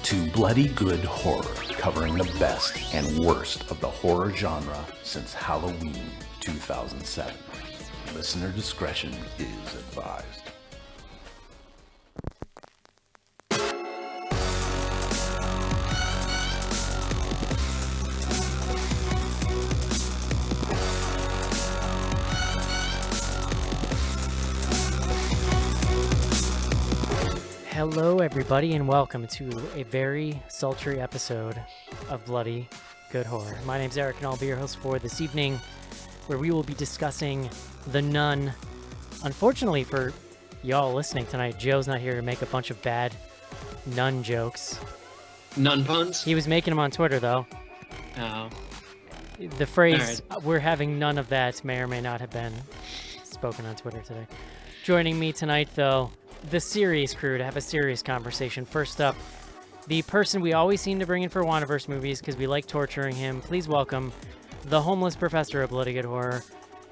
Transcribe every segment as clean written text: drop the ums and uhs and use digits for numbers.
to Bloody Good Horror, covering the best and worst of the horror genre since Halloween 2007. Listener discretion is advised. Hello, everybody, and welcome to a very sultry episode of Bloody Good Horror. My name's Eric, and I'll be your host for this evening, where we will be discussing The Nun. Unfortunately for y'all listening tonight, Joe's not here to make a bunch of bad nun jokes. Nun puns? He was making them on Twitter, though. Oh. The phrase, we're having none of that, may or may not have been spoken on Twitter today. Joining me tonight, though, the serious crew to have a serious conversation. First up, the person we always seem to bring in for Wandaverse movies because we like torturing him. Please welcome the homeless professor of Bloody Good Horror,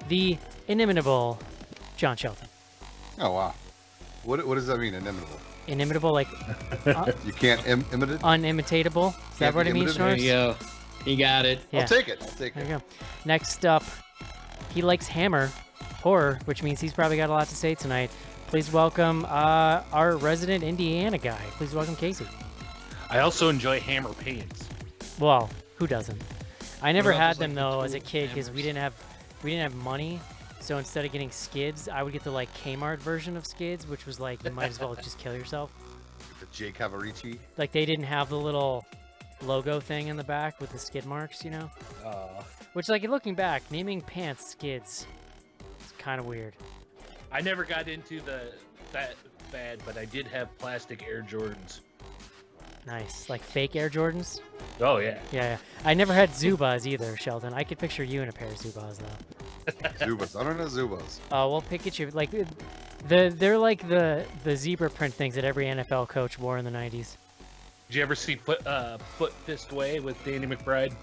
the inimitable John Shelton. Oh, wow. What does that mean, inimitable? Inimitable, like... you can't imitate? Unimitatable? Is that what it means, There Schnorrs? you go. He got it. Yeah. I'll take it. There you go. Next up, he likes Hammer horror, which means he's probably got a lot to say tonight. Please welcome our resident Indiana guy. Please welcome Casey. I also enjoy hammer paints. Well, who doesn't? I never What had else, them like, though the as a tool kid because we hammers? didn't have money. So instead of getting skids, I would get the like Kmart version of skids, which was like you might as well just kill yourself. The J. Cavarici? Like they didn't have the little logo thing in the back with the skid marks, you know? Which like looking back, naming pants skids is kind of weird. I never got into that bad, but I did have plastic Air Jordans. Nice, like fake Air Jordans. Oh yeah. Yeah. I never had Zubas either, Sheldon. I could picture you in a pair of Zubas though. Zubas. I don't know Zubas. Oh, well, Pikachu, like, they're like the zebra print things that every NFL coach wore in the 90s. Did you ever see Foot Fist Way with Danny McBride?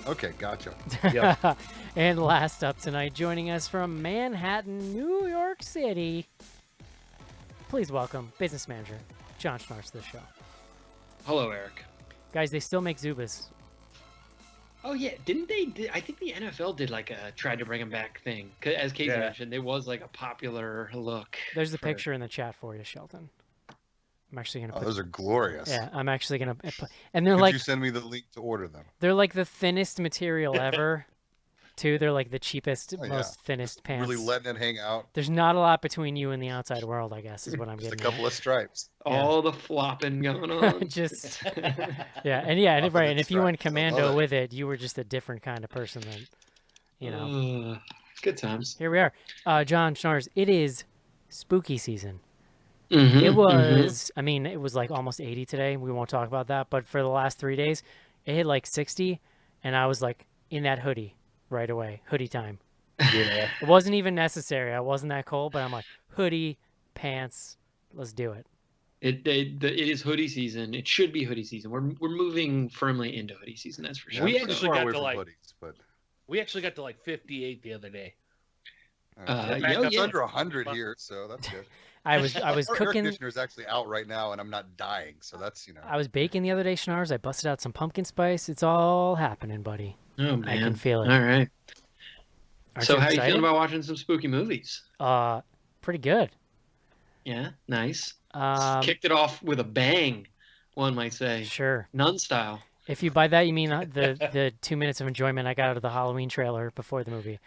Okay, gotcha. Yep. And last up tonight, joining us from Manhattan, New York City, please welcome business manager John Schnorrs to the show. Hello, Eric. Guys, they still make Zubas. Oh, yeah. Didn't they? I think the NFL did like a tried to bring him back thing. As Casey mentioned, it was like a popular look. There's the picture in the chat for you, Sheldon. I'm actually going to Oh, put... those are glorious. Yeah, I'm actually going to put... And they're Could like... you send me the link to order them? They're like the thinnest material ever, too. They're like the cheapest, Oh, yeah. most thinnest pants. Really letting it hang out. There's not a lot between you and the outside world, I guess, is what I'm Just a getting couple of stripes. All the flopping going on. at. Just, and right. And if you went stripes. I love commando it. with it, you were just a different kind of person than, you know. Good times. Here we are. John Schnorrs, it is spooky season. Mm-hmm, It was, I mean, it was like almost 80 today. We won't talk about that. But for the last 3 days, it hit like 60. And I was like in that hoodie right away. Hoodie time. Yeah. It wasn't even necessary. I wasn't that cold, but I'm like, hoodie, pants, let's do it. It is hoodie season. It should be hoodie season. We're moving firmly into hoodie season. That's for Yeah, sure. We I'm pretty actually far got away to, from like- hoodies, but We actually got to like 58 the other day. it's under 100 here, so that's good. I was Our air cooking. conditioner's actually out right now, and I'm not dying, so that's, I was baking the other day, Schnorrs. I busted out some pumpkin spice. It's all happening, buddy. Oh, man. I can feel it. All right. Aren't So you how you excited? feeling about watching some spooky movies? Pretty good. Yeah, nice. Kicked Kicked it off with a bang, one might say. Sure. Nun style. If you by that you mean the 2 minutes of enjoyment I got out of the Halloween trailer before the movie,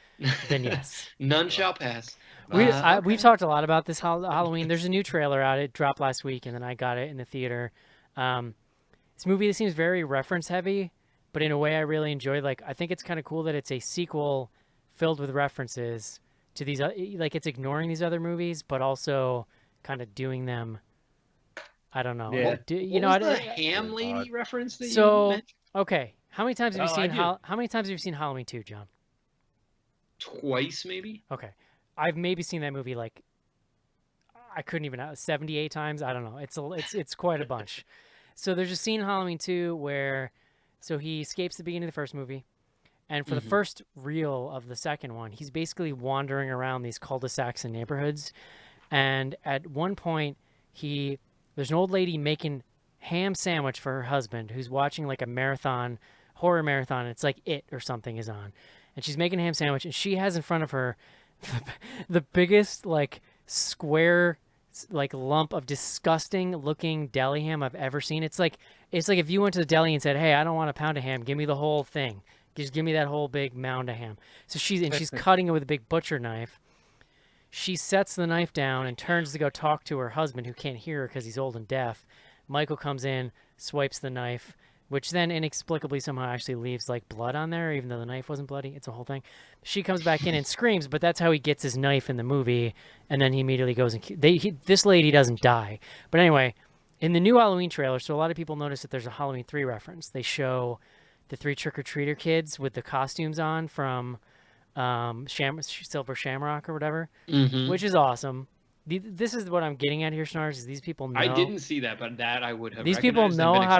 then yes. None shall pass. We've talked a lot about this Halloween. There's a new trailer out. It dropped last week, and then I got it in the theater. This movie that seems very reference heavy, but in a way I really enjoyed. Like, I think it's kind of cool that it's a sequel filled with references to these. Like, it's ignoring these other movies, but also kind of doing them. I don't know. Yeah. You know, What was the ham lady reference that you mentioned? Okay. How many times have you Oh, I seen do. How many times have you seen Halloween 2, John? Twice, maybe? Okay. I've maybe seen that movie like I couldn't even 78 times. I don't know. It's quite a bunch. So there's a scene in Halloween 2 where he escapes the beginning of the first movie, and for the first reel of the second one, he's basically wandering around these cul-de-sacs and neighborhoods, and at one point there's an old lady making ham sandwich for her husband, who's watching like a marathon, horror marathon. It's like It or something is on, and she's making a ham sandwich, and she has in front of her the biggest like square like lump of disgusting looking deli ham I've ever seen. It's like if you went to the deli and said, "Hey, I don't want a pound of ham. Give me the whole thing. Just give me that whole big mound of ham." So she's cutting it with a big butcher knife. She sets the knife down and turns to go talk to her husband, who can't hear her because he's old and deaf. Michael comes in, swipes the knife, which then inexplicably somehow actually leaves like blood on there, even though the knife wasn't bloody. It's a whole thing. She comes back in and screams, but that's how he gets his knife in the movie, and then he immediately goes and this lady doesn't die. But anyway, in the new Halloween trailer, so a lot of people notice that there's a Halloween 3 reference. They show the 3 trick-or-treater kids with the costumes on from Silver Shamrock or whatever, which is awesome. This is what I'm getting at here, Snars, is these people know. I didn't see that, but that I would have. These people know how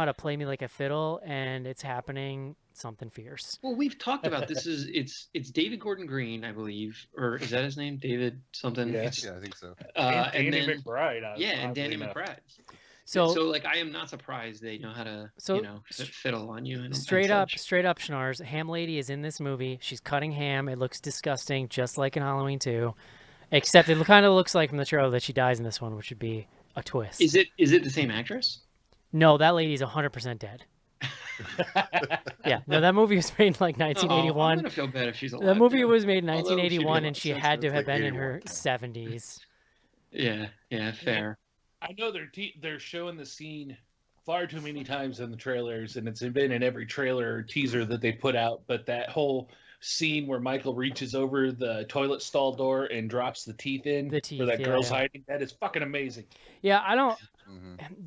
to play me like a fiddle, and it's happening something fierce. Well, we've talked about this. It's David Gordon Green, I believe, or is that his name? David something. Yeah, I think so. And Danny then, McBride. and Danny McBride. So like I am not surprised they know how to fiddle on you. Straight up, Schnars. Ham Lady is in this movie. She's cutting ham. It looks disgusting, just like in Halloween 2, except it kind of looks like from the trailer that she dies in this one, which would be a twist. Is it the same actress? No, that lady's 100% dead. Yeah, no, that movie was made in like 1981. I'm gonna feel bad if she's alive. The movie was made in 1981, and she had to have been in her 70s. Yeah, fair. I know they're showing the scene far too many times in the trailers, and it's been in every trailer or teaser that they put out. But that whole scene where Michael reaches over the toilet stall door and drops the teeth in where that girl's hiding, that is fucking amazing. Yeah, I don't.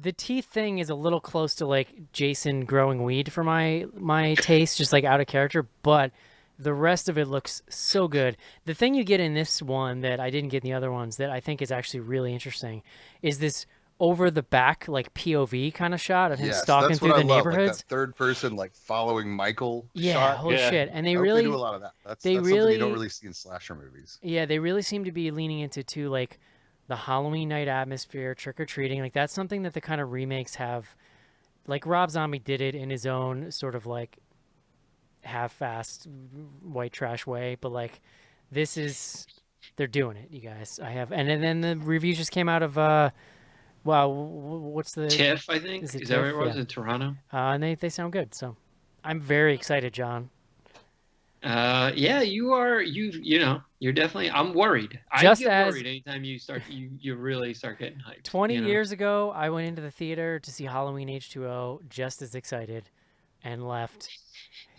The teeth thing is a little close to like Jason growing weed for my taste, just like out of character. But the rest of it looks so good. The thing you get in this one that I didn't get in the other ones that I think is actually really interesting is this over the back like POV kind of shot of him stalking through the neighborhoods. Like that third person like following Michael shot. Holy shit. And they really do a lot of that. That's something you don't really see in slasher movies. Yeah, they really seem to be leaning into too, like the Halloween night atmosphere, trick-or-treating. Like that's something that the kind of remakes have. Like Rob Zombie did it in his own sort of like half-assed white trash way, but like they're doing it, you guys. And then the reviews just came out of what's the TIFF, I think. Is that where it was? In Toronto? And they sound good, so I'm very excited, John. Yeah, you are. You're definitely. I'm worried. I get worried anytime you start. You really start getting hyped. 20 years ago, I went into the theater to see Halloween H2O, just as excited, and left.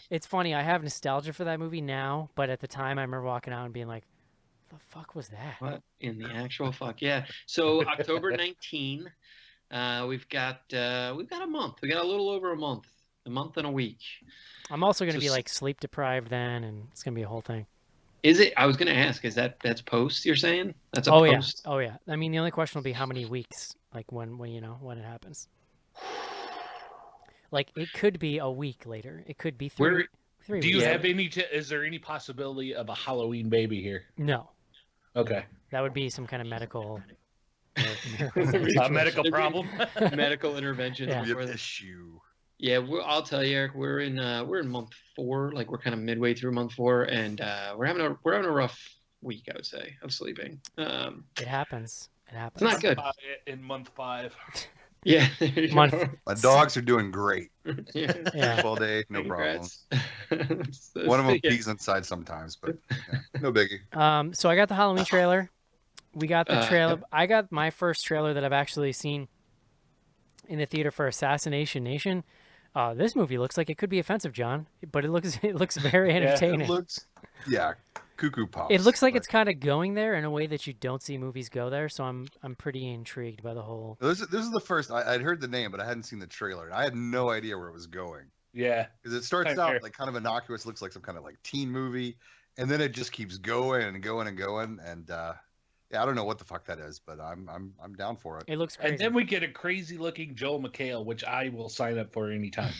It's funny. I have nostalgia for that movie now, but at the time, I remember walking out and being like, "The fuck was that? What in the actual fuck?" Yeah. So October 19. We've got a month. We got a little over a month and a week. I'm also going to be like sleep deprived then, and it's going to be a whole thing. Is it? I was going to ask. That's post? You're saying that's a post? Yeah. Oh yeah. I mean, the only question will be how many weeks, like when it happens. Like it could be a week later. It could be 3 weeks. Do you have any? Is there any possibility of a Halloween baby here? No. Okay. That would be some kind of medical. A medical problem. Medical intervention. Yeah. Issue. Yeah, I'll tell you, Eric. We're in month 4. Like we're kind of midway through month 4, and we're having a rough week, I would say, of sleeping. It happens. It's not good. In month 5. Yeah. My dogs are doing great. Yeah. All day, no problem. One of them pees inside sometimes, but no biggie. So I got the Halloween trailer. We got the trailer. I got my first trailer that I've actually seen in the theater for Assassination Nation. This movie looks like it could be offensive, John, but it looks very entertaining. It looks, cuckoo pops. It looks like it's kind of going there in a way that you don't see movies go there. So I'm pretty intrigued by the whole. This is the first I'd heard the name, but I hadn't seen the trailer. I had no idea where it was going. Yeah, because it starts out like kind of innocuous, looks like some kind of like teen movie, and then it just keeps going and going and going, and I don't know what the fuck that is, but I'm down for it. It looks crazy. And then we get a crazy looking Joel McHale, which I will sign up for anytime.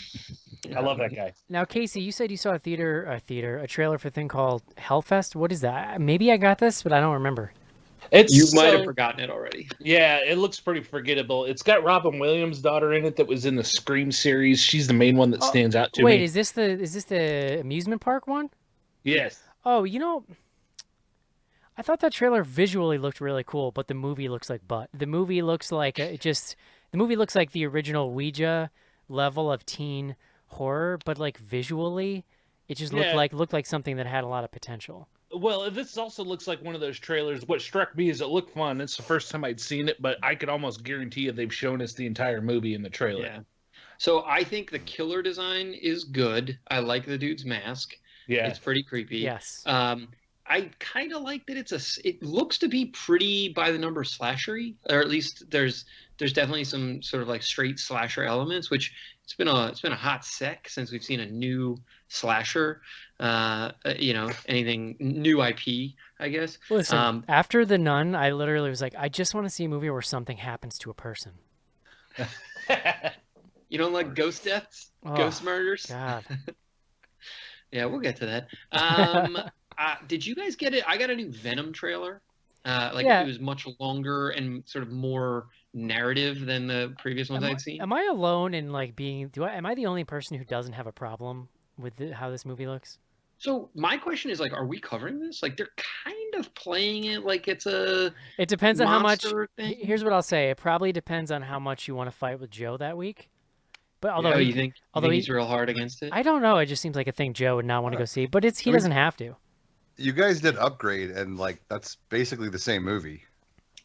I love that guy. Now, Casey, you said you saw a trailer for a thing called Hellfest. What is that? Maybe I got this, but I don't remember. You might have forgotten it already. Yeah, it looks pretty forgettable. It's got Robin Williams' daughter in it that was in the Scream series. She's the main one that stands out to me. Wait, is this the amusement park one? Yes. Oh, I thought that trailer visually looked really cool, but the movie looks like butt. The movie looks like the original Ouija level of teen horror, but like visually, it just looked like something that had a lot of potential. Well, this also looks like one of those trailers. What struck me is it looked fun. It's the first time I'd seen it, but I could almost guarantee you they've shown us the entire movie in the trailer. Yeah. So I think the killer design is good. I like the dude's mask. Yeah. It's pretty creepy. Yes. I kind of like that it looks to be pretty by the number slashery, or at least there's definitely some sort of like straight slasher elements, which it's been a hot sec since we've seen a new slasher, anything new IP, I guess. Listen, after The Nun, I literally was like, I just want to see a movie where something happens to a person. You don't like ghost deaths, ghost murders? God. Yeah, we'll get to that. Did you guys get it? I got a new Venom trailer. It was much longer and sort of more narrative than the previous ones I'd seen. Am I alone in like am I the only person who doesn't have a problem with how this movie looks? So my question is, like, are we covering this? Like, they're kind of playing it like it's a It depends on how much. thing. Here's what I'll say. It probably depends on how much you want to fight with Joe that week. But although you think he's real hard against it? I don't know. It just seems like a thing Joe would not want to go see. But he doesn't have to. You guys did Upgrade, and like that's basically the same movie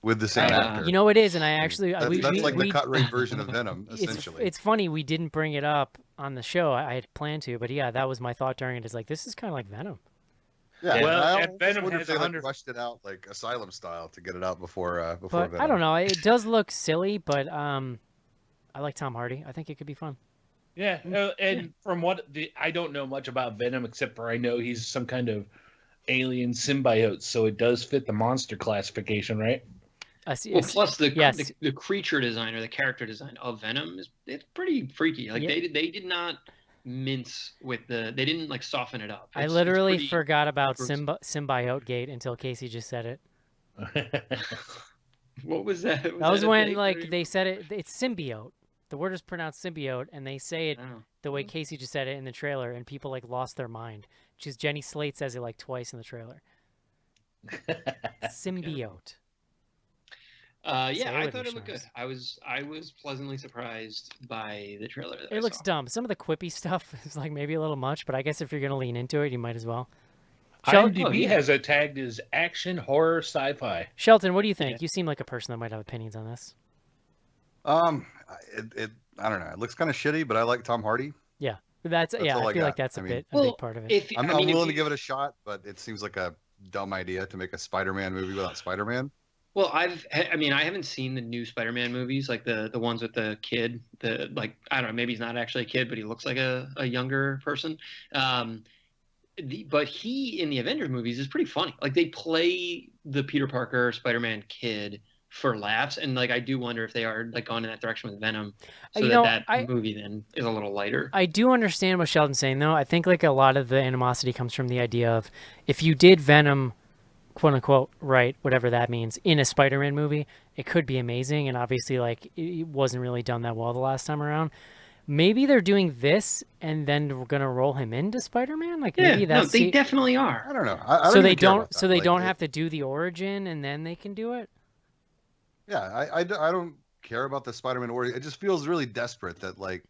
with the same actor. You know it is, and I actually that's like the cut rate version of Venom, essentially. It's funny we didn't bring it up on the show. I had planned to, but yeah, that was my thought during it. Is like this is kind of like Venom. Yeah, well, and Venom has has they like rushed it out like Asylum style to get it out before But Venom. I don't know. It does look silly, but I like Tom Hardy. I think it could be fun. Yeah, and from I don't know much about Venom except for I know he's some kind of alien symbiote, so it does fit the monster classification, right? Plus the creature design or the character design of Venom it's pretty freaky. Like they did not mince with they didn't like soften it up. I literally forgot about symbiote gate until Casey just said it. What was that? That was when they said it. It's symbiote. The word is pronounced symbiote, and they say it the way Casey just said it in the trailer, and people like lost their mind. Which is Jenny Slate says it like twice in the trailer. Symbiote. I thought it looked good. I was pleasantly surprised by the trailer. It looks dumb. Some of the quippy stuff is like maybe a little much, but I guess if you're gonna lean into it, you might as well. IMDb has it tagged as action, horror, sci-fi. Shelton, what do you think? You seem like a person that might have opinions on this. I don't know. It looks kind of shitty, but I like Tom Hardy. Yeah, I feel like that's a big part of it. I'm willing to give it a shot, but it seems like a dumb idea to make a Spider-Man movie without Spider-Man. Well, I haven't seen the new Spider-Man movies, like the ones with the kid. I don't know, maybe he's not actually a kid, but he looks like a younger person. But he in the Avengers movies is pretty funny. Like they play the Peter Parker Spider-Man kid for laughs, and like I do wonder if they are like going in that direction with Venom, so that movie then is a little lighter. I do understand what Sheldon's saying though. I think like a lot of the animosity comes from the idea of if you did Venom, quote unquote, right, whatever that means, in a Spider-Man movie, it could be amazing, and obviously like it wasn't really done that well the last time around. Maybe they're doing this, and then we're gonna roll him into Spider-Man. Like maybe that's they definitely are. I don't know. So they don't have to do the origin, and then they can do it. Yeah, I don't care about the Spider-Man origin. It just feels really desperate that like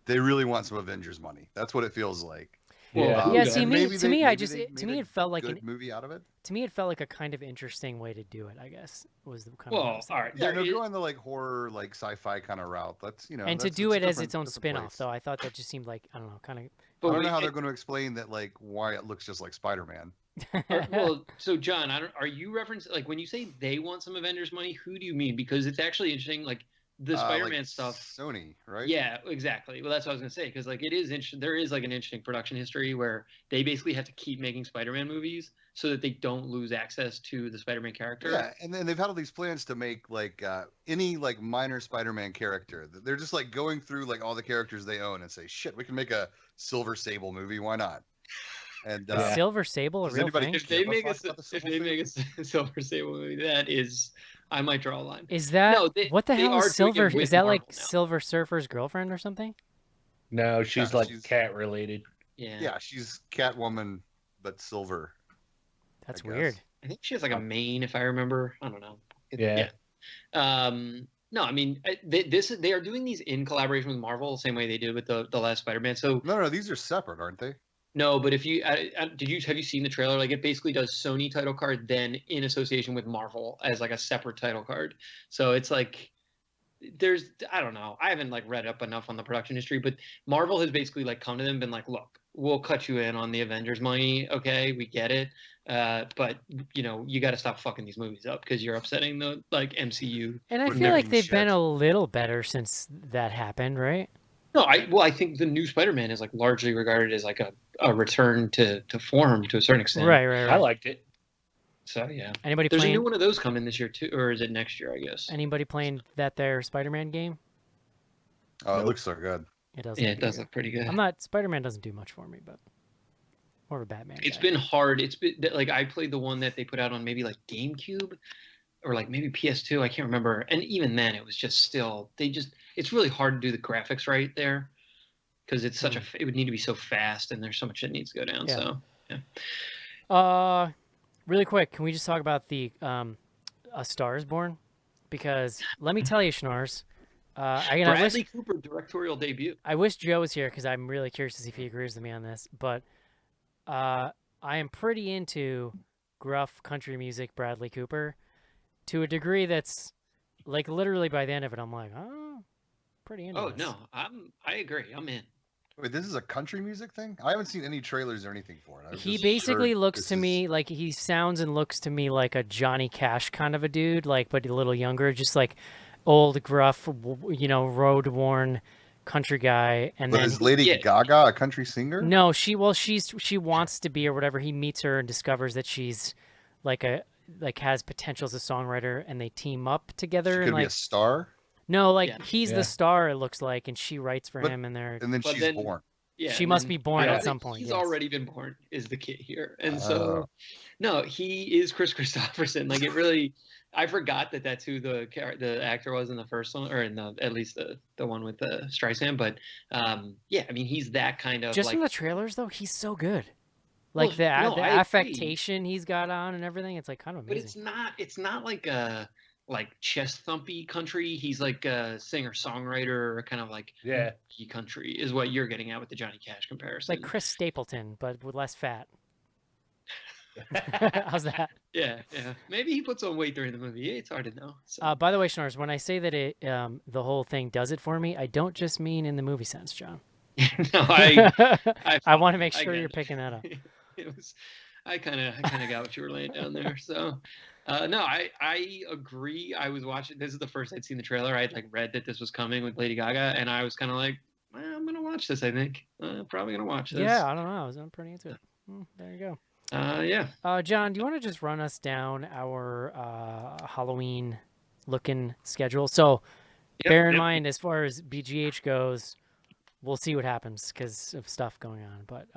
they really want some Avengers money. That's what it feels like. Yeah. To me, it felt like a good movie out of it. To me, it felt like a kind of interesting way to do it. I guess was the kind of. All right. Yeah, they're going the like horror, like sci-fi kind of route. That's And to do it as its own spin-off, though, I thought that just seemed like I don't know, kind of. I don't know how they're going to explain that, like why it looks just like Spider-Man. Well, so John, are you referencing like when you say they want some Avengers money? Who do you mean? Because it's actually interesting, like. The Spider-Man like stuff, Sony, right? Yeah, exactly. Well, that's what I was gonna say because like it is interesting. There is like an interesting production history where they basically have to keep making Spider-Man movies so that they don't lose access to the Spider-Man character. Yeah, and then they've had all these plans to make like any like minor Spider-Man character. They're just like going through like all the characters they own and say, shit, we can make a Silver Sable movie. Why not? And Yeah. Silver Sable a does real anybody thing? If they give a make fuck about the if Silver they make Sable? a Silver Sable movie, that is, I might draw a line. Is that No, what the they hell are is doing Silver? it with Is that like Marvel now. Silver Surfer's girlfriend or something? No, she's Yeah, like she's- cat related. Yeah. Yeah, she's Catwoman, but silver. That's I weird. guess. I think she has like a mane, if I remember. I don't know. Yeah. No, I mean they are doing these in collaboration with Marvel, the same way they did with the last Spider-Man. So No, these are separate, aren't they? no, but if you have you seen the trailer? Like, it basically does Sony title card, then in association with Marvel as like a separate title card. So it's like I don't know. I haven't like read up enough on the production history, but Marvel has basically like come to them and been like, look, we'll cut you in on the Avengers money. Okay, we get it. But you got to stop fucking these movies up because you're upsetting the like MCU. And I With feel their like they've shit. been a little better since that happened, right? No, I think the new Spider-Man is like largely regarded as like a return to form to a certain extent. Right, right, I right. liked it. So yeah. Anybody There's a playing? new one of those coming this year too, or is it next year? I guess. Anybody playing that their Spider-Man game? Oh, Nope. it looks so good. It does. Yeah, look it does pretty look pretty good. good. I'm not. Spider-Man doesn't do much for me, but more of a Batman. It's guy. been hard. It's been like I played the one that they put out on maybe like GameCube or like maybe PS2. I can't remember. And even then, it was just still it's really hard to do the graphics right there because it's such it would need to be so fast and there's so much that needs to go down. Yeah. So yeah. Really quick, can we just talk about the A Star Is Born? Because let me tell you, Schnorrs, I Bradley Cooper directorial debut. I wish Joe was here because I'm really curious to see if he agrees with me on this. But I am pretty into gruff country music, Bradley Cooper, to a degree that's like literally by the end of it, I'm like, oh, pretty into Oh this. no, I agree. I'm in. Wait, this is a country music thing? I haven't seen any trailers or anything for it. I've He just basically heard looks this to is- me like he sounds and looks to me like a Johnny Cash kind of a dude, like but a little younger, just like old, gruff, road worn country guy. And But then is Lady Yeah. Gaga a country singer? no, she wants to be or whatever. He meets her and discovers that she's like has potential as a songwriter, and they team up She together. could And be like a star, no, like Yeah. he's Yeah. the star. It looks like, and she writes for But- him, and they're and then But she's then- born. Yeah, She and must then be born I don't at some think point, He's yes. already been born. Is the kid here, and Oh. so no, he is Chris Christopherson. Like it really, I forgot that that's who the actor was in the first one, or in at least the one with the Streisand. But yeah, I mean he's that kind of just like from the trailers though. He's so good. Like Well, the no, the I agree. affectation he's got on and everything. It's like kind of but amazing. it's not like a chest thumpy country. He's like a singer songwriter, kind of like Yeah. key country is what you're getting at with the Johnny Cash It's comparison. like Chris Stapleton, but with less fat. How's that? Yeah. Maybe he puts on weight during the movie. It's hard to know. So. By the way, Schnorrs, when I say that it the whole thing does it for me, I don't just mean in the movie sense, John. No, I want to make I sure get you're it. picking that up. It was, I kind of got what you were laying down there. So, no, I agree. I was watching. This is the first I'd seen the trailer. I'd like read that this was coming with Lady Gaga, and I was kind of like, I'm gonna watch this. I think probably gonna watch this. Yeah, I don't know. I'm pretty into it. There you go. Yeah. John, do you want to just run us down our Halloween looking schedule? So, bear in mind, as far as BGH goes, we'll see what happens because of stuff going on. But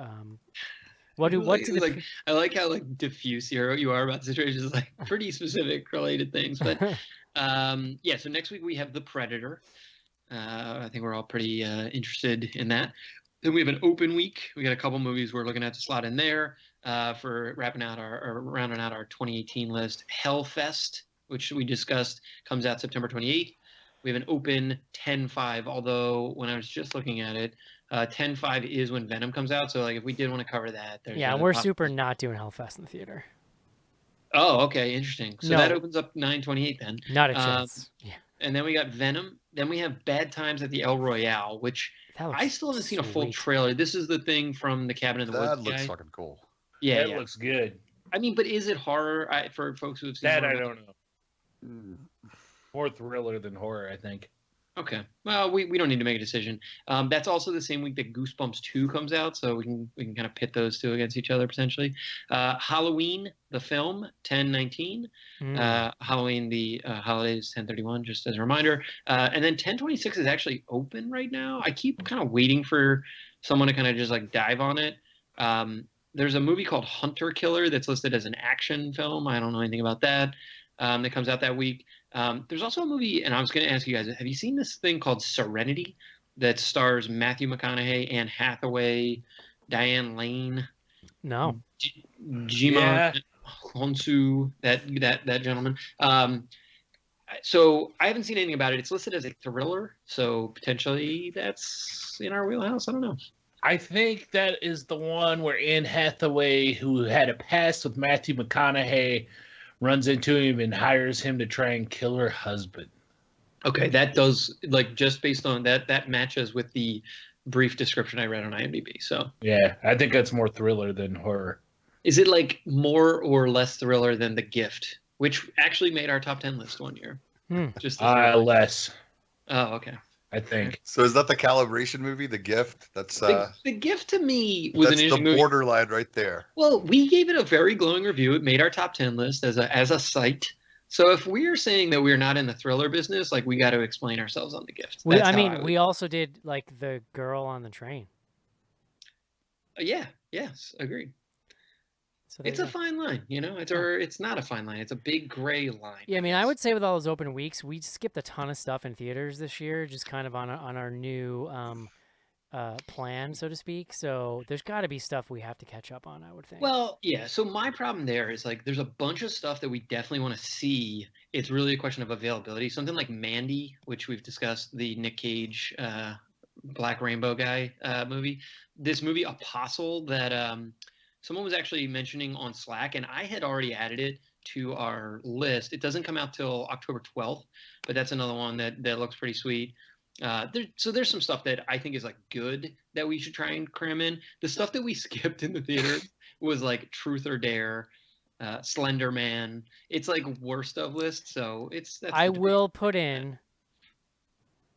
what do the like? I like how like diffuse you are about the situation. It's like pretty specific related things. But yeah. So next week we have The Predator. I think we're all pretty interested in that. Then we have an open week. We got a couple movies we're looking at to slot in there for rounding out our 2018 list. Hellfest, which we discussed, comes out September 28th. We have an open 10/5, although when I was just looking at it, 10/5 is when Venom comes out. So like if we did want to cover that, there's yeah, a we're possibility. super not doing Hellfest in the theater. Oh, okay, interesting. So No. that opens up 9/28 then. Not a chance. Yeah, And then we got Venom. Then we have Bad Times at the El Royale, which that looks I still haven't seen a full sweet. trailer. This is the thing from the Cabin in the That Woods looks guy. fucking cool. Yeah, That yeah. looks good. I mean, but is it horror for folks who have seen That horror I movies? don't know. More thriller than horror, I think. Okay. Well, we don't need to make a decision. That's also the same week that Goosebumps 2 comes out, so we can kind of pit those two against each other potentially. Halloween, the film, 10/19. Halloween, the holidays, 10/31, just as a reminder. And then 10/26 is actually open right now. I keep kind of waiting for someone to kind of just like dive on it. There's a movie called Hunter Killer that's listed as an action film. I don't know anything about that. That comes out that week. There's also a movie, and I was going to ask you guys, have you seen this thing called Serenity that stars Matthew McConaughey, Anne Hathaway, Diane Lane, No. Jima Honsu, that gentleman. So I haven't seen anything about it. It's listed as a thriller, so potentially that's in our wheelhouse. I don't know. I think that is the one where Anne Hathaway, who had a past with Matthew McConaughey, runs into him and hires him to try and kill her husband. Okay, that does, like, just based on that matches with the brief description I read on IMDb. So Yeah, I think that's more thriller than horror. is it like more or less thriller than The Gift, which actually made our top 10 list one year? Just Less, Oh, okay. I think. So is that the calibration movie, The Gift? That's The Gift to me was an that's the interesting movie. borderline right there. Well, we gave it a very glowing review. It made our top 10 list as a site. So if we're saying that we're not in the thriller business, like, we got to explain ourselves on The Gift. We, That's I how mean, would- we also did like the girl on the train. Yeah, yes, agreed. So there It's you a go. fine line, you know. It's not a fine line. It's a big gray line. Yeah, I mean, I would say with all those open weeks, we skipped a ton of stuff in theaters this year, just kind of on our new plan, so to speak. So there's got to be stuff we have to catch up on, I would think. Well, yeah. So my problem there is, like, there's a bunch of stuff that we definitely want to see. It's really a question of availability. Something like Mandy, which we've discussed, the Nick Cage, Black Rainbow guy movie. This movie Apostle that someone was actually mentioning on Slack, and I had already added it to our list. It doesn't come out till October 12th, but that's another one that looks pretty sweet. So there's some stuff that I think is, like, good that we should try and cram in. The stuff that we skipped in the theater was like Truth or Dare, Slender Man. It's like worst of list. So that's I the debate. will put in.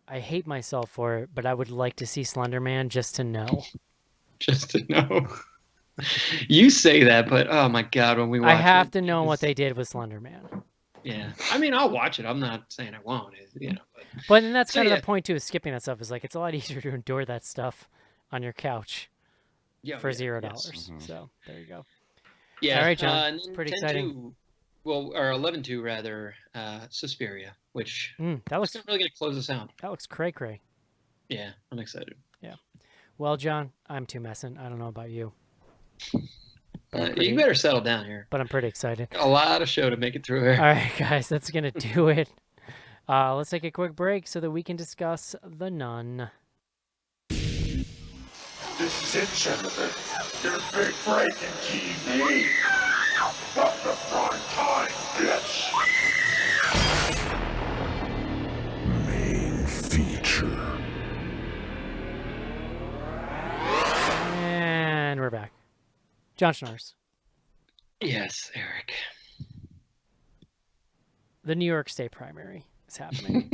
I hate myself for it, but I would like to see Slender Man just to know. Just to know. You say that, but oh my god, when we watch I have it, to know what it's- they did with Slender Man. Yeah, I mean, I'll watch it. I'm not saying I won't. You know, but But then that's So, kind of yeah. the point too, is skipping that stuff is like it's a lot easier to endure that stuff on your couch yeah, for yeah, $0. yes. Mhm. So there you go. Yeah. All right, John. And then Pretty 10-2 exciting. Well, or 11-2 rather, Suspiria, which That looks is really going to close us out. cray cray. Yeah, I'm excited. Well, John, I'm too messing. I don't know about you, You better settle down here. but I'm pretty excited. A lot of show to make it through All here. right, guys, that's gonna do it. Let's take a quick break so that we can discuss The Nun. This is it, gentlemen. Your big break in TV. From the prime time, bitch. Main feature. And we're back. John Schnars. Yes, Eric. The New York State primary is happening.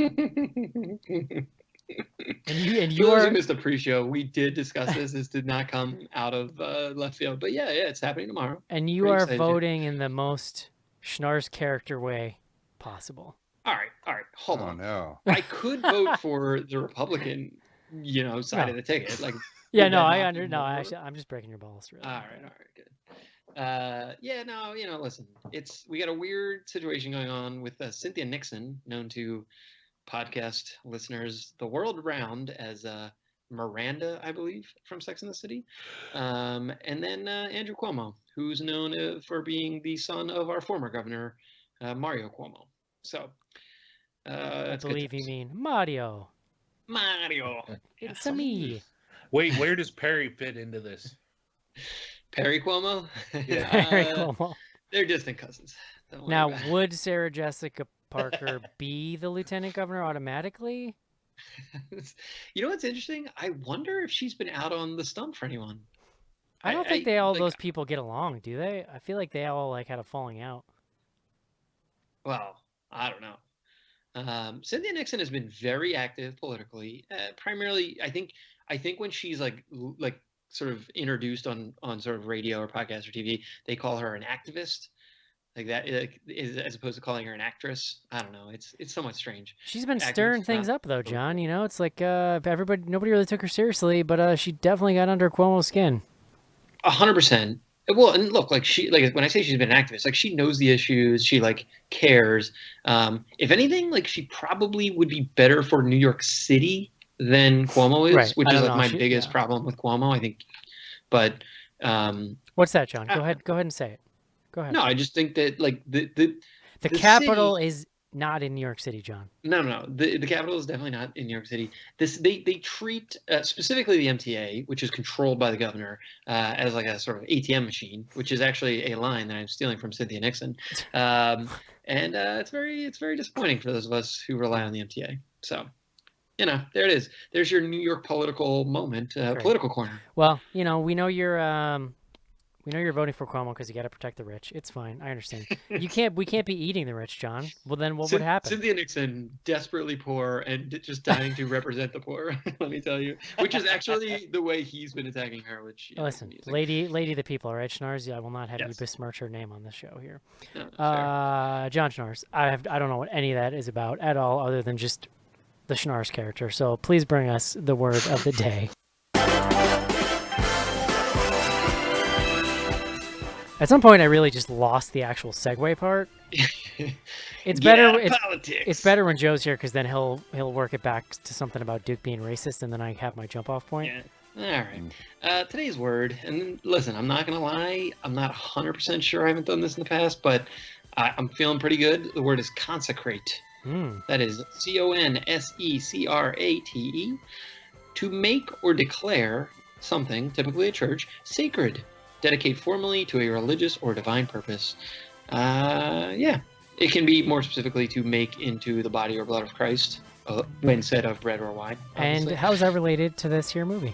and you For those who are missed the pre-show, we did discuss this. This did not come out of left field, but yeah, it's happening tomorrow. and you Pretty are excited. voting in the most Schnars character way possible. All right, hold Oh on. no. I could vote for the Republican, side No. of the ticket. Like, Yeah, would no, that I not under be no, more? actually, I'm just breaking your balls. Really. All right, good. Yeah, no, listen, we got a weird situation going on with Cynthia Nixon, known to podcast listeners the world around as Miranda, I believe, from Sex and the City, and then Andrew Cuomo, who's known for being the son of our former governor, Mario Cuomo. So, I that's good believe you times. mean Mario. Mario. It's Yeah, a me. Wait, where does Perry fit into this? Perry Cuomo. Very Cuomo. They're distant cousins. Don't worry Now, about it. would Sarah Jessica Parker be the lieutenant governor automatically? You know what's interesting? I wonder if she's been out on the stump for anyone. I don't think they all like, those people get along, do they? I feel like they all like had a falling out. Well, I don't know. Cynthia Nixon has been very active politically. Primarily, I think when she's like sort of introduced on sort of radio or podcast or TV, they call her an activist, like that, as opposed to calling her an actress. I don't know. It's somewhat strange. She's been Activist, stirring things not up though, John. political. You know, it's like nobody really took her seriously, but she definitely got under Cuomo's skin. 100%. Well, and look, like when I say she's been an activist, like she knows the issues, she like cares. If anything, like she probably would be better for New York City than Cuomo is, Right. which I is don't like know. my biggest problem with Cuomo, I think. But What's that, John? Go I- ahead. Go ahead and say it. Go ahead. no, I just think that like The the capital city, is not in New York City, John. no, the capital is definitely not in New York City. They treat specifically the MTA, which is controlled by the governor, as like a sort of ATM machine, which is actually a line that I'm stealing from Cynthia Nixon, and it's very disappointing for those of us who rely on the MTA. So, there it is. There's your New York political moment, political corner. Well, we know you're voting for Cuomo because you got to protect the rich. It's fine. I understand. We can't be eating the rich, John. Well, then what would happen? Cynthia Nixon, desperately poor and just dying to represent the poor. Let me tell you, which is actually the way he's been attacking her. Which Listen, lady of the people, right, Schnars? I will not have you besmirch her name on this show here. No, John Schnars. I don't know what any of that is about at all, other than just the Schnars character. So please bring us the word of the day. At some point, I really just lost the actual segue part. It's better. Politics. It's better when Joe's here because then he'll work it back to something about Duke being racist, and then I have my jump off point. Yeah. All right. Today's word, and listen, I'm not gonna lie, I'm not 100% sure I haven't done this in the past, but I'm feeling pretty good. The word is consecrate. That is CONSECRATE. To make or declare something, typically a church, sacred. Dedicate formally to a religious or divine purpose. It can be more specifically to make into the body or blood of Christ instead of bread or wine. Obviously. And how is that related to this here movie?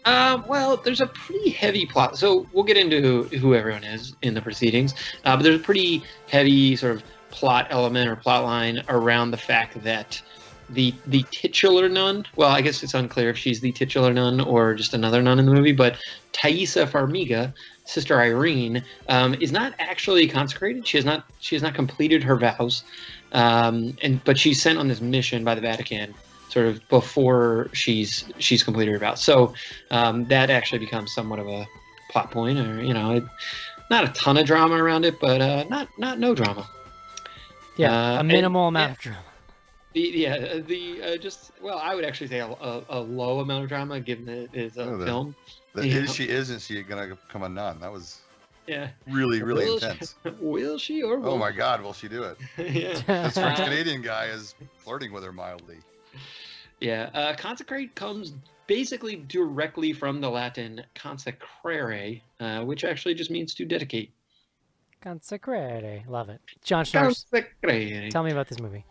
Well, there's a pretty heavy plot. So we'll get into who everyone is in the proceedings. But there's a pretty heavy sort of plot element or plot line around the fact that the titular nun, well, I guess it's unclear if she's the titular nun or just another nun in the movie, but Thaisa Farmiga, Sister Irene, is not actually consecrated. She has not completed her vows, but she's sent on this mission by the Vatican sort of before she's completed her vows. So that actually becomes somewhat of a plot point, or not a ton of drama around it, but not no drama. Yeah, a minimal amount of drama. I would actually say a low amount of drama given that it is a film. Isn't she gonna become a nun? That was really intense. Will she or won't? Oh my God, will she do it? This French Canadian guy is flirting with her mildly. Yeah, consecrate comes basically directly from the Latin consecrare, which actually just means to dedicate. Consecrare, love it. John Schnars, tell me about this movie.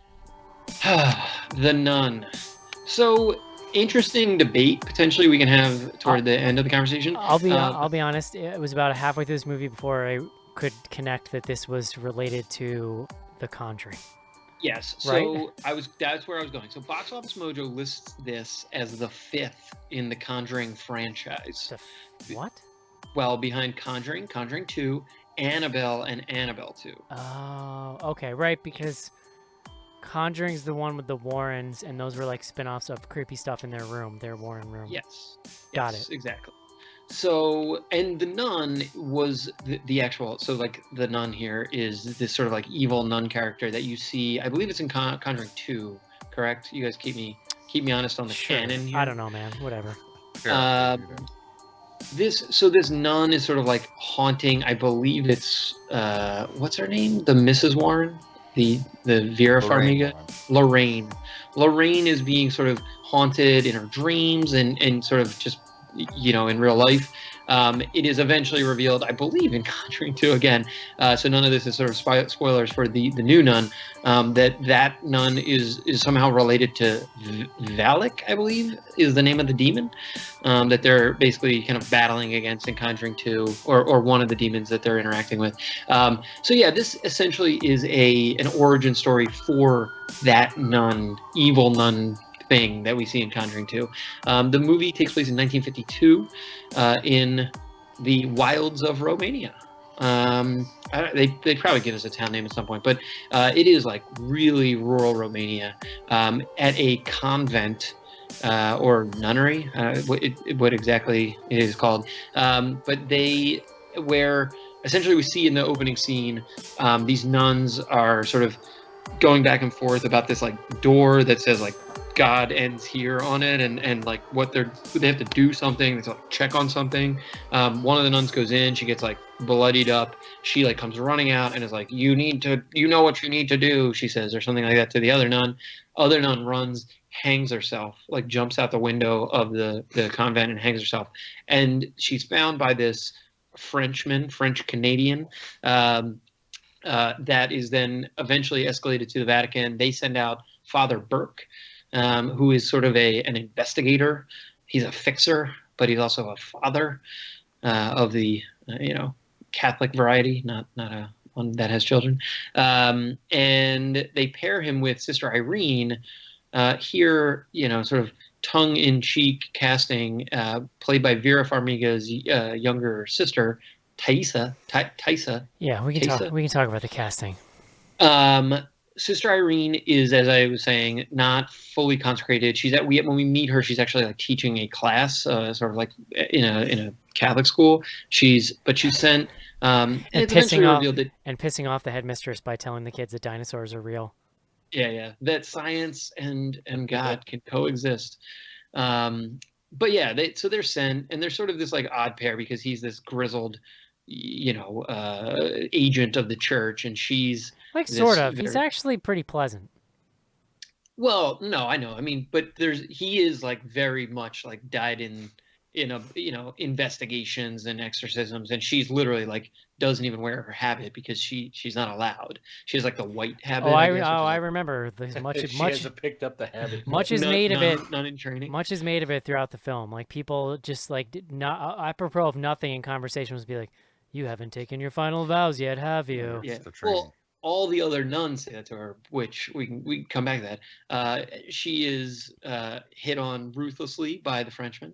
The Nun. So interesting debate potentially we can have toward the end of the conversation. I'll be honest. It was about halfway through this movie before I could connect that this was related to The Conjuring. Yes. So that's where I was going. So Box Office Mojo lists this as the 5th in the Conjuring franchise. What? Well, behind Conjuring, Conjuring 2, Annabelle, and Annabelle 2. Oh, okay, right, because Conjuring's the one with the Warrens, and those were like spin-offs of creepy stuff in their room, their Warren room. Yes. Got it. Exactly. So, and the nun was the actual, so like the nun here is this sort of like evil nun character that you see, I believe it's in Conjuring 2, correct? You guys keep me honest on the canon here. I don't know, man. Whatever. This nun is sort of like haunting, I believe it's, what's her name? The Mrs. Warren? The Vera Farmiga? Lorraine. Lorraine is being sort of haunted in her dreams and sort of just, in real life. It is eventually revealed, I believe, in Conjuring 2 again. So none of this is sort of spoilers for the new nun. That nun is somehow related to Valak, I believe, is the name of the demon that they're basically kind of battling against in Conjuring 2, or one of the demons that they're interacting with. This essentially is an origin story for that nun, evil nun thing that we see in Conjuring 2. The movie takes place in 1952 in the wilds of Romania. They probably give us a town name at some point, but it is like really rural Romania at a convent or nunnery, what exactly it is called. But they where essentially we see in the opening scene, these nuns are sort of going back and forth about this like door that says like God ends here on it, and like they have to do something. They have to like check on something. One of the nuns goes in. She gets like bloodied up. She like comes running out and is like, you know what you need to do, she says, or something like that to the other nun. Other nun runs, hangs herself, like jumps out the window of the convent and hangs herself. And she's found by this French Canadian, that is then eventually escalated to the Vatican. They send out Father Burke, who is sort of an investigator. He's a fixer, but he's also a father of the Catholic variety, not a one that has children. And they pair him with Sister Irene. Here, sort of tongue-in-cheek casting, played by Vera Farmiga's younger sister, Thaisa. Yeah, we can talk about the casting. Sister Irene is, as I was saying, not fully consecrated. When we meet her, she's actually like teaching a class, sort of like in a Catholic school. She's sent, and it's eventually revealed that pissing off the headmistress by telling the kids that dinosaurs are real. Yeah, that science and God can coexist. But yeah, they're sent, and they're sort of this like odd pair because he's this grizzled, agent of the church, and she's like sort of. He's actually pretty pleasant. Well, no, I know. I mean, but he is like very much like dyed in investigations and exorcisms, and she's literally like doesn't even wear her habit because she's not allowed. She has like the white habit. I remember. She hasn't picked up the habit. Much is made of it. Not in training. Much is made of it throughout the film. Like people just like not apropos of nothing in conversations be like, "You haven't taken your final vows yet, have you?" Yeah. Well, all the other nuns say that to her, which we can come back to that. She is hit on ruthlessly by the Frenchman,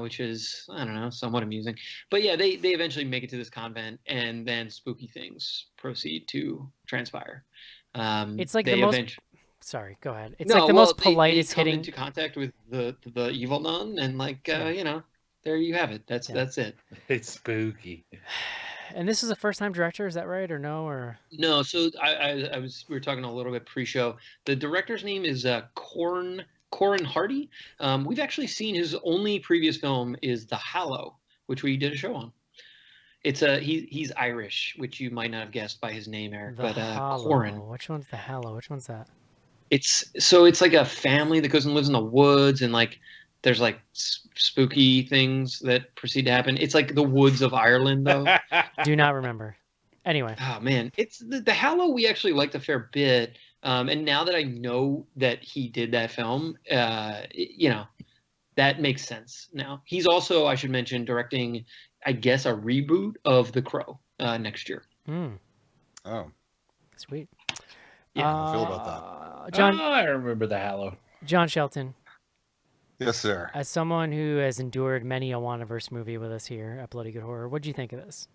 which is, I don't know, somewhat amusing. But yeah, they eventually make it to this convent, and then spooky things proceed to transpire. It's like Sorry, go ahead. It's like the most politest hitting into contact with the evil nun, and like there you have it. That's it. It's spooky. And this is a first-time director, is that right, or no? Or no? So we were talking a little bit pre-show. The director's name is Corin Hardy. We've actually seen his only previous film is The Hallow, which we did a show on. It's he's Irish, which you might not have guessed by his name, Eric. Corin. Which one's The Hallow? Which one's that? It's like a family that goes and lives in the woods, and like there's like spooky things that proceed to happen. It's like the woods of Ireland, though. Do not remember. Anyway. Oh man, it's the Hallow we actually liked a fair bit. And now that I know that he did that film, that makes sense now. He's also, I should mention, directing, I guess, a reboot of The Crow next year. Oh. Sweet. Yeah. How do you feel about that? John, I remember The Hallow. John Shelton. Yes, sir. As someone who has endured many a Wandaverse movie with us here at Bloody Good Horror, what do you think of this?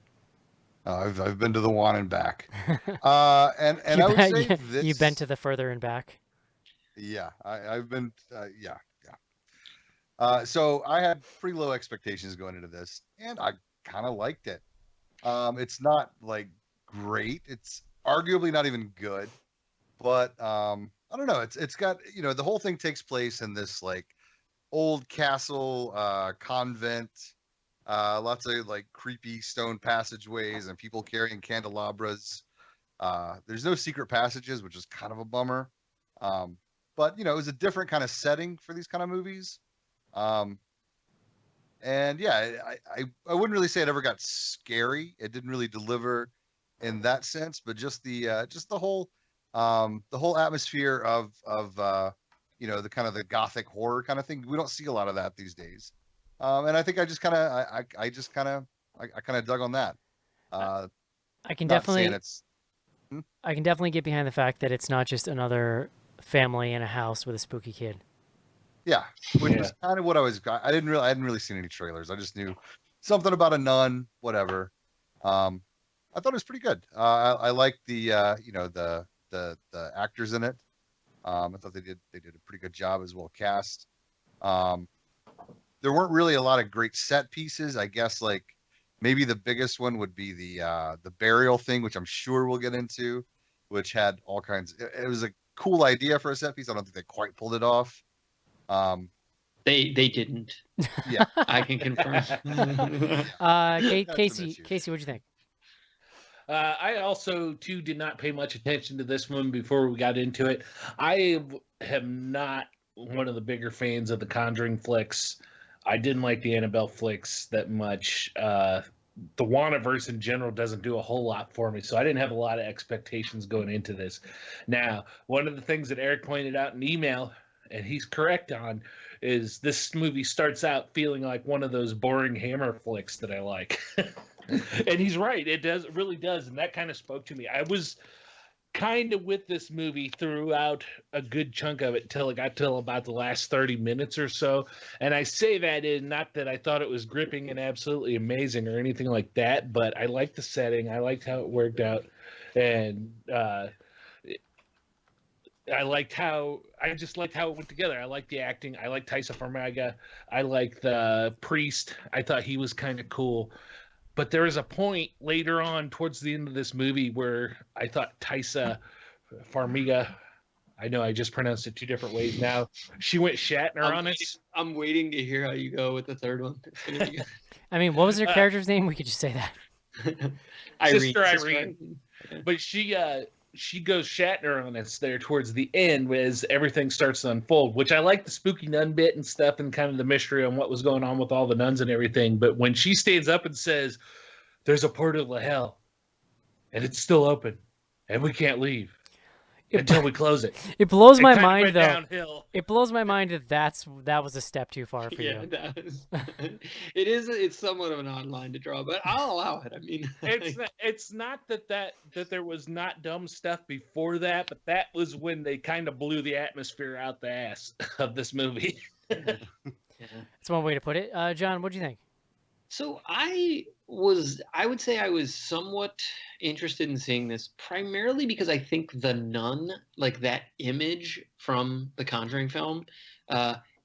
I've been to the one and back, and I would say this. You've been to the further and back. Yeah, I've been. Yeah. So I had pretty low expectations going into this, and I kind of liked it. It's not like great. It's arguably not even good, but I don't know. It's got, the whole thing takes place in this like old castle convent, lots of like creepy stone passageways and people carrying candelabras. There's no secret passages, which is kind of a bummer. But it was a different kind of setting for these kind of movies. And yeah, I wouldn't really say it ever got scary. It didn't really deliver in that sense, but just the whole atmosphere of the kind of the gothic horror kind of thing. We don't see a lot of that these days. And I think I kind of dug on that. I can definitely get behind the fact that it's not just another family in a house with a spooky kid. Yeah, which was kind of what I hadn't really seen any trailers. I just knew something about a nun, whatever. I thought it was pretty good. I liked the actors in it. I thought they did a pretty good job as well cast. There weren't really a lot of great set pieces. I guess like Maybe the biggest one would be the burial thing, which I'm sure we'll get into, which had all kinds. It was a cool idea for a set piece. I don't think they quite pulled it off. They didn't. Yeah. I can confirm. Not to Casey, mention. Casey, what'd you think? I also too did not pay much attention to this one before we got into it. I am not one of the bigger fans of the Conjuring flicks. I didn't like the Annabelle flicks that much. The Wandaverse in general doesn't do a whole lot for me, so I didn't have a lot of expectations going into this. Now, one of the things that Eric pointed out in email, and he's correct on, is this movie starts out feeling like one of those boring Hammer flicks that I like. And he's right, it really does, and that kind of spoke to me. I was kind of with this movie throughout a good chunk of it until it got till about the last 30 minutes or so. And I say that in not that I thought it was gripping and absolutely amazing or anything like that, but I liked the setting. I liked how it worked out. And I just liked how it went together. I liked the acting. I liked Taissa Farmiga. I liked the priest. I thought he was kind of cool. But there is a point later on towards the end of this movie where I thought Taissa Farmiga, I know I just pronounced it two different ways now, she went Shatner on it. I'm waiting to hear how you go with the third one. I mean, what was her character's name? We could just say that. Sister Irene. But she goes Shatner on us there towards the end as everything starts to unfold, which I like the spooky nun bit and stuff and kind of the mystery on what was going on with all the nuns and everything. But when she stands up and says, there's a portal to hell and it's still open and we can't leave until we close it. It blows my mind, though. Downhill. It blows my mind that was a step too far for you. It's somewhat of an odd line to draw, but I'll allow it. I mean, it's not that there was not dumb stuff before that, but that was when they kind of blew the atmosphere out the ass of this movie. That's one way to put it. John, what do you think? So I would say I was somewhat interested in seeing this primarily because I think the nun, like that image from the Conjuring film,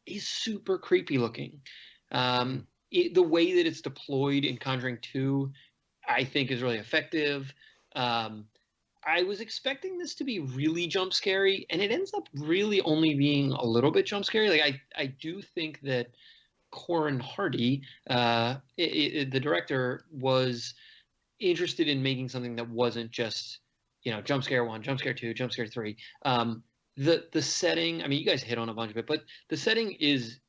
is super creepy looking. The way that it's deployed in Conjuring 2, I think is really effective. I was expecting this to be really jump scary, and it ends up really only being a little bit jump scary. Like I do think that Corin Hardy, the director, was interested in making something that wasn't just, jump scare 1, jump scare 2, jump scare 3. The setting, I mean, you guys hit on a bunch of it, but the setting is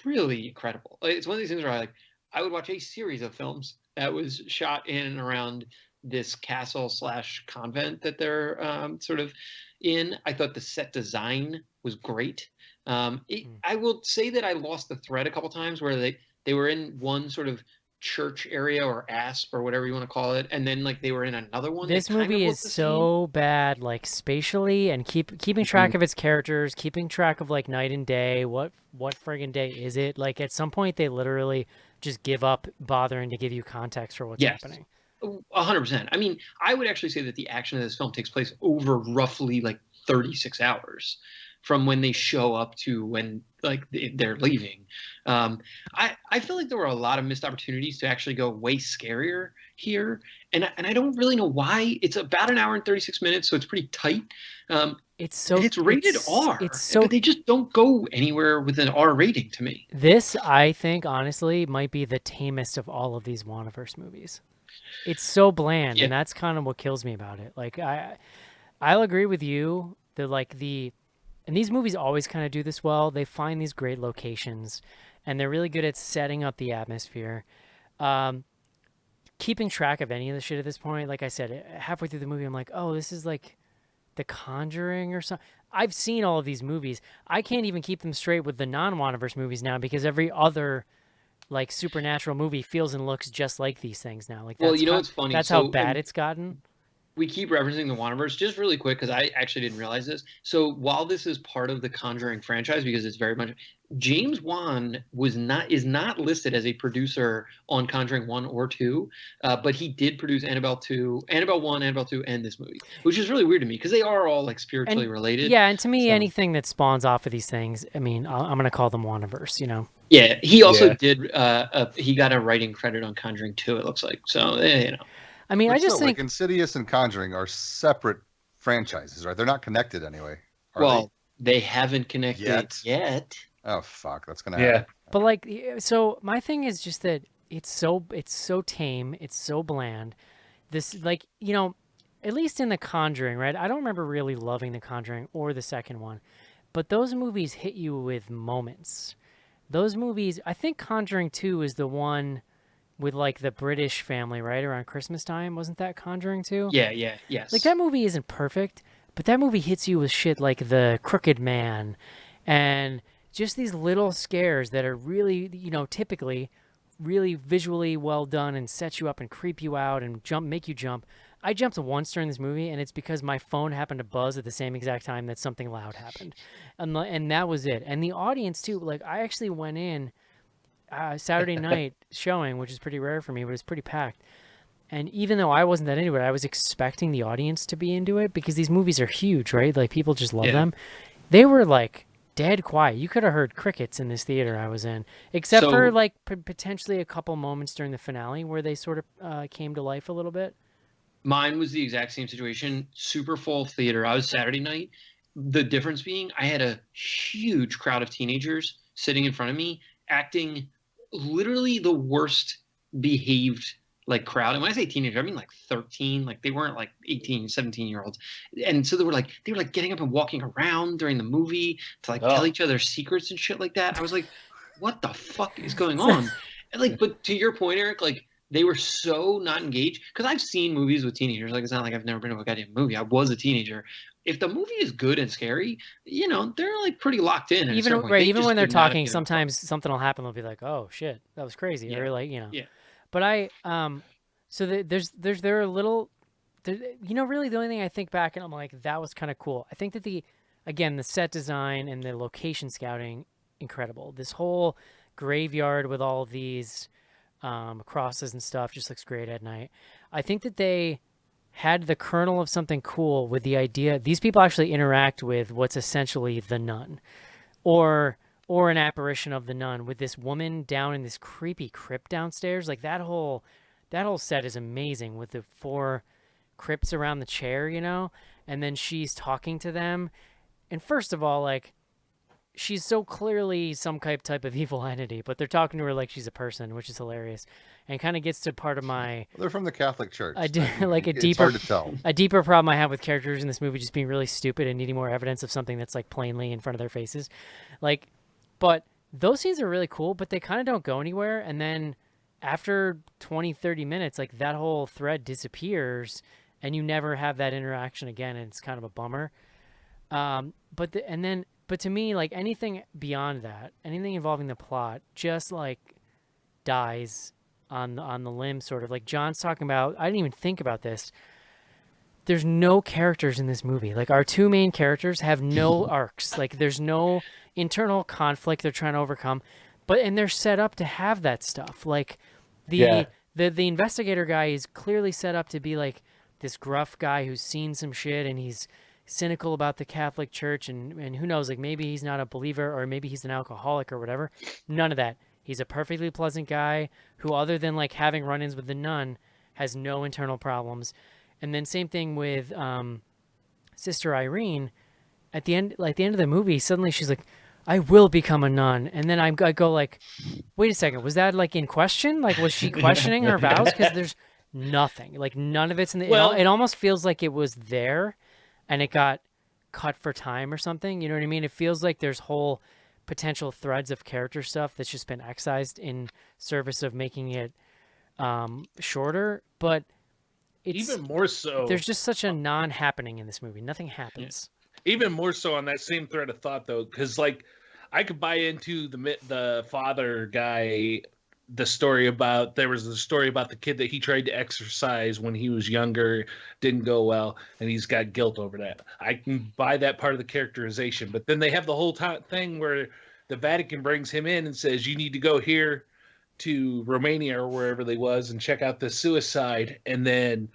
really incredible. It's one of these things where I would watch a series of films that was shot in and around this castle/convent that they're sort of in. I thought the set design was great. I will say that I lost the thread a couple times where they were in one sort of church area or asp or whatever you want to call it, and then like they were in another one. This movie is so bad, like spatially, and keeping track of its characters, keeping track of like night and day. What friggin' day is it? Like at some point they literally just give up bothering to give you context for what's happening. 100%. I mean, I would actually say that the action of this film takes place over roughly like 36 hours. From when they show up to when like they're leaving. I feel like there were a lot of missed opportunities to actually go way scarier here, and I don't really know why. It's about an hour and 36 minutes, so it's pretty tight. It's rated R. But they just don't go anywhere with an R rating to me. This, I think, honestly, might be the tamest of all of these Wandaverse movies. It's so bland, and that's kind of what kills me about it. Like I'll agree with you that and these movies always kind of do this well. They find these great locations, and they're really good at setting up the atmosphere. Keeping track of any of the shit at this point, like I said, halfway through the movie, I'm like, oh, this is like The Conjuring or something. I've seen all of these movies. I can't even keep them straight with the non-Wandaverse movies now because every other like supernatural movie feels and looks just like these things now. Like, well, what's funny? That's how bad it's gotten. We keep referencing the Wandaverse just really quick because I actually didn't realize this. So while this is part of the Conjuring franchise, because it's very much James Wan is not listed as a producer on Conjuring 1 or 2, but he did produce Annabelle 1, Annabelle 2, and this movie, which is really weird to me because they are all like spiritually related. Yeah, and to me, anything that spawns off of these things, I mean, I'm gonna call them Wandaverse. Yeah, he also Yeah. did. He got a writing credit on Conjuring 2. It looks like so. I mean, I But just still, like think Insidious and Conjuring are separate franchises, right? They're not connected anyway, are Well, they haven't connected Yet? yet. they? Oh fuck, that's gonna Yeah. happen. but like so my thing is just that it's so tame, it's so bland. This like, at least in The Conjuring, right? I don't remember really loving The Conjuring or the second one. But those movies hit you with moments. Those movies, I think Conjuring 2 is the one with like the British family, right? Around Christmas time. Wasn't that Conjuring 2? Yeah, Like yes. that movie isn't perfect, but that movie hits you with shit like the Crooked Man and just these little scares that are really, typically really visually well done and set you up and creep you out and make you jump. I jumped once during this movie, and it's because my phone happened to buzz at the same exact time that something loud happened, and that was it. And the audience too. Like I actually went in Saturday night showing, which is pretty rare for me, but it's pretty packed. And even though I wasn't that into it, I was expecting the audience to be into it because these movies are huge, right? Like people just love Yeah. them. They were like dead quiet. You could have heard crickets in this theater I was in, except for So like potentially a couple moments during the finale where they sort of came to life a little bit. mine was the exact same situation. Super full theater. I was Saturday night. The difference being, I had a huge crowd of teenagers sitting in front of me, acting literally the worst behaved like crowd. And when I say teenager, I mean like 13. Like they weren't like 18, 17-year-olds. And so they were like getting up and walking around during the movie to like tell Oh. each other secrets and shit like that. I was like, what the fuck is going on? And like, but to your point, Eric, like they were so not engaged because I've seen movies with teenagers. Like it's not like I've never been to a goddamn movie. I was a teenager. If the movie is good and scary, they're like pretty locked in at a Even certain point. right, They even just when they're could not have talking, given a fuck. sometimes something will happen. They'll be like, "Oh shit, that was crazy," Yeah. or like Yeah. But so there are little, really the only thing I think back and I'm like that was kind of cool. I think that the set design and the location scouting incredible. This whole graveyard with all of these crosses and stuff just looks great at night. I think that they had the kernel of something cool with the idea these people actually interact with what's essentially the nun or an apparition of the nun with this woman down in this creepy crypt downstairs. Like that whole set is amazing with the 4 crypts around the chair, and then she's talking to them. And first of all, like she's so clearly some type of evil entity, but they're talking to her like she's a person, which is hilarious, and kind of gets to part of my Well, they're from the Catholic Church. like a It's deeper hard to tell. problem I have with characters in this movie just being really stupid and needing more evidence of something that's like plainly in front of their faces. Like, but those scenes are really cool, but they kind of don't go anywhere. And then after 20, 30 minutes, like that whole thread disappears and you never have that interaction again. And it's kind of a bummer. But to me, like anything beyond that, anything involving the plot just like dies on the limb, sort of. Like John's talking about, I didn't even think about this. There's no characters in this movie. Like our 2 main characters have no arcs. Like there's no internal conflict they're trying to overcome, and they're set up to have that stuff. Like the investigator guy is clearly set up to be like this gruff guy who's seen some shit and he's cynical about the Catholic Church and who knows, like maybe he's not a believer or maybe he's an alcoholic or whatever. None of that. He's a perfectly pleasant guy who, other than like having run-ins with the nun, has no internal problems. And then same thing with Sister Irene. At the end, like the end of the movie, suddenly she's like, "I will become a nun," and then I go like, "Wait a second, was that like in question? Like, was she questioning her vows? Because there's nothing, like none of it's in the. Well- it almost feels like it was there, and it got cut for time or something. You know what I mean? It feels like there's whole potential threads of character stuff that's just been excised in service of making it shorter, but it's Even more so. there's just such a non-happening in this movie. Nothing happens. Even more so on that same thread of thought, though, because like I could buy into the father guy. The story about there was a story about the kid that he tried to exorcise when he was younger, didn't go well, and he's got guilt over that. I can buy that part of the characterization, but then they have the whole thing where the Vatican brings him in and says you need to go here to Romania or wherever they was and check out the suicide, and then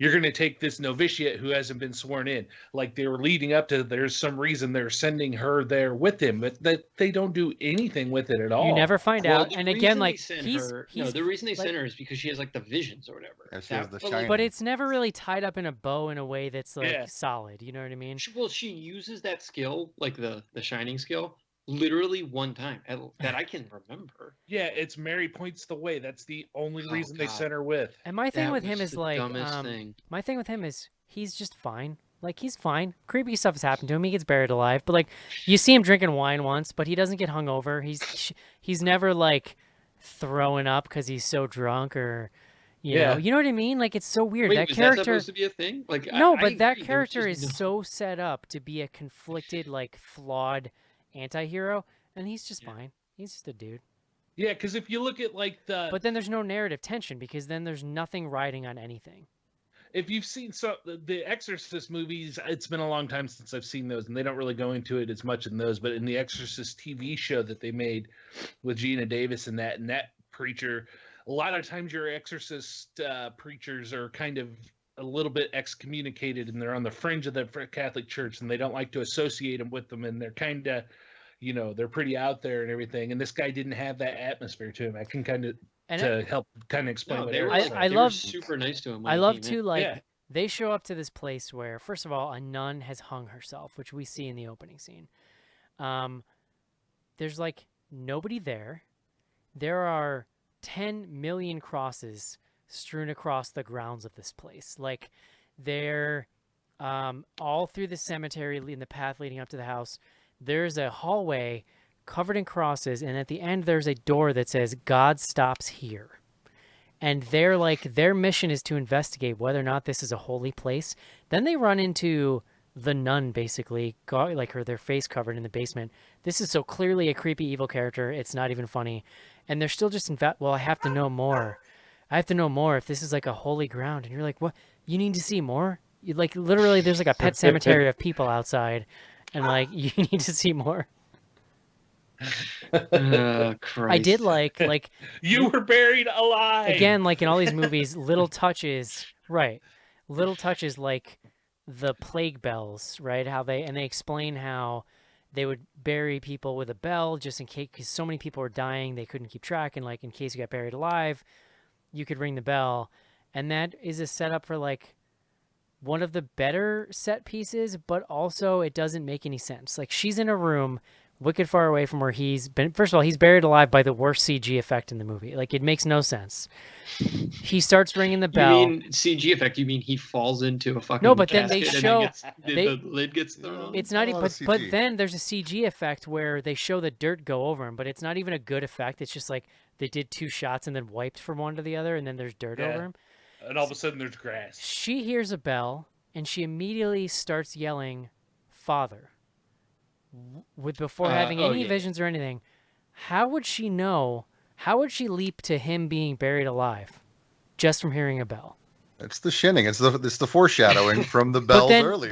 you're going to take this novitiate who hasn't been sworn in. Like they were leading up to, there's some reason they're sending her there with him, but that they don't do anything with it at all. You never find Well, out. the And reason again, they like send he's her, he's the reason they like- send her is because she has like the visions or whatever. Yeah, she has the But, shining. but it's never really tied up in a bow in a way that's like Yeah. solid. You know what I mean? Well, she uses that skill, like the shining skill, literally one time that I can remember. Yeah, it's Mary points the way. That's the only Oh, reason they God. sent her with. And my thing That with him was is the like, dumbest thing. my thing with him is he's just fine. Like he's fine. Creepy stuff has happened to him. He gets buried alive. But like, you see him drinking wine once, but he doesn't get hungover. He's never like throwing up because he's so drunk or, you know what I mean? Like it's so weird. Wait, that was character. that supposed to be a thing? Like No, I but that agree, there was character just is no- so set up to be a conflicted, like flawed anti-hero, and he's just Yeah. fine. He's just a dude. Yeah, because if you look at like But then there's no narrative tension because then there's nothing riding on anything. if you've seen the Exorcist movies, it's been a long time since I've seen those, and they don't really go into it as much in those. But in the Exorcist TV show that they made with Gina Davis and that preacher, a lot of times your Exorcist preachers are kind of a little bit excommunicated, and they're on the fringe of the Catholic Church, and they don't like to associate them with them, and they're kind of, they're pretty out there and everything. And this guy didn't have that atmosphere to him. I can kind of help kind of explain No, what they were, Eric's like, saying. they were super nice to him. When I he love came to in. like Yeah. they show up to this place where first of all a nun has hung herself, which we see in the opening scene. There's like nobody there. There are 10 million crosses strewn across the grounds of this place. Like they're all through the cemetery in the path leading up to the house. There's a hallway covered in crosses, and at the end there's a door that says God stops here. And they're like, their mission is to investigate whether or not this is a holy place. Then they run into the nun, basically, like their face covered in the basement. This is so clearly a creepy evil character. It's not even funny. And they're still just well, I have to know more. I have to know more if this is like a holy ground. And you're like, what? You need to see more? Like literally, there's like a pet cemetery of people outside, and like you need to see more. Christ. I did like You were buried alive. again, like in all these movies, little touches, right? Little touches like the plague bells, right? How they explain how they would bury people with a bell just in case, because so many people were dying, they couldn't keep track, and like in case you got buried alive, you could ring the bell, and that is a setup for like one of the better set pieces, but also it doesn't make any sense. Like she's in a room wicked far away from where he's been. First of all, he's buried alive by the worst CG effect in the movie. Like it makes no sense. He starts ringing the bell. You mean CG effect? You mean he falls into a fucking No, but then they casket show- and they- the lid gets thrown on? It's not a even, lot of but CG. then there's a CG effect where they show the dirt go over him, but it's not even a good effect. It's just like they did 2 shots and then wiped from one to the other, and then there's dirt Yeah. over him. And all of a sudden there's grass. She hears a bell and she immediately starts yelling, "Father," before having any yeah. visions or anything. How would she know? How would she leap to him being buried alive just from hearing a bell? It's the shinning. It's the foreshadowing from the bells earlier.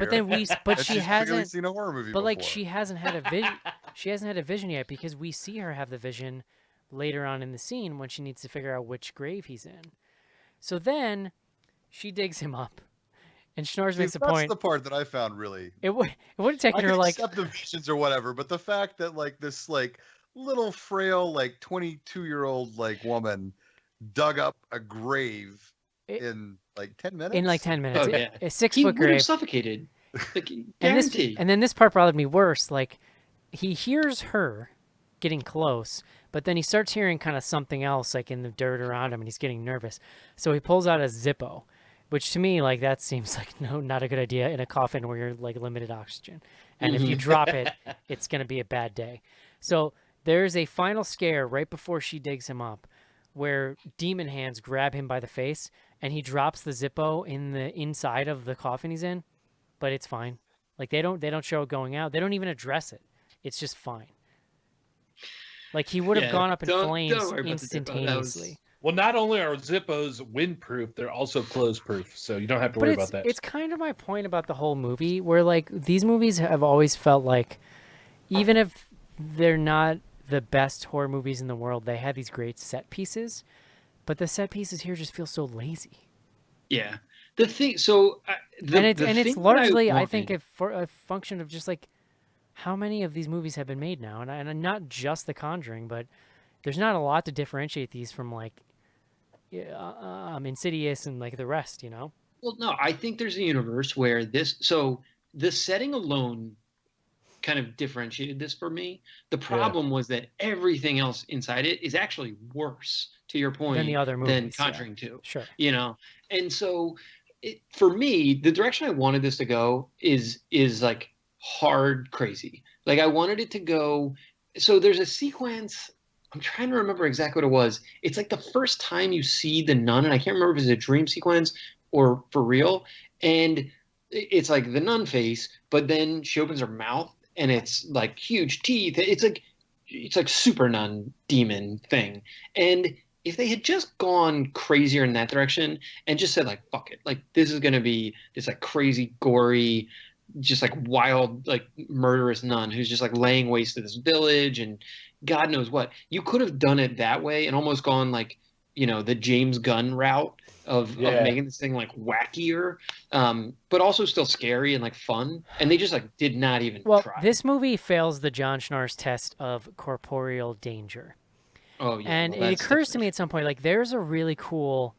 But she She's clearly hasn't. seen a horror movie But like before. she hasn't had a vision. She hasn't had a vision yet because we see her have the vision later on in the scene when she needs to figure out which grave he's in. So then she digs him up, and Schnorrs See, makes a that's point. the part that I found really. It would have I taken can her like accept the visions or whatever, but the fact that like this like little frail like 22-year-old like woman dug up a grave It- in like 10 minutes. in like 10 minutes. Oh, yeah. A He 6-foot would have grave. suffocated. Like, And this, guaranteed. and then this part bothered me worse. Like, he hears her getting close, but then he starts hearing kind of something else, like in the dirt around him, and he's getting nervous. So he pulls out a Zippo, which to me, like, that seems like not a good idea in a coffin where you're like limited oxygen, and if you drop it, it's gonna be a bad day. So there's a final scare right before she digs him up, where demon hands grab him by the face, and he drops the Zippo in the inside of the coffin he's in. But it's fine. Like they don't show it going out. They don't even address it. It's just fine. Like he would have Yeah, gone up in don't flames worry about the Zippo. That was- instantaneously. Well, not only are Zippos windproof, they're also close-proof, so you don't have to But worry it's about that. it's kind of my point about the whole movie, where like these movies have always felt like, even if they're not the best horror movies in the world, they have these great set pieces. But the set pieces here just feel so lazy. Yeah. The thing, so and it's thing that largely, I think, wanted- a function of just like how many of these movies have been made now, and not just The Conjuring, but there's not a lot to differentiate these from like Insidious and like the rest, you know? Well, no, I think there's a universe where so the setting alone kind of differentiated this for me. The Yeah. problem was that everything else inside it is actually worse, to your Than the point, other than movies, yeah. Conjuring 2, Sure. you know? And so for me, the direction I wanted this to go is like hard crazy. Like I wanted it to go, so there's a sequence, I'm trying to remember exactly what it was. It's like the first time you see the nun, and I can't remember if it's a dream sequence or for real. And it's like the nun face, but then she opens her mouth and it's like huge teeth. It's like super nun demon thing. And if they had just gone crazier in that direction and just said like fuck it, like this is gonna be this like crazy gory, just like wild like murderous nun who's just like laying waste to this village and God knows what, you could have done it that way and almost gone like the James Gunn route of Yeah. making this thing like wackier, but also still scary and like fun. And they just like did not even Well, try. this movie fails the John Schnarr's test of corporeal danger. Oh yeah, And well, it that's occurs to definitely me at some point, like there's a really cool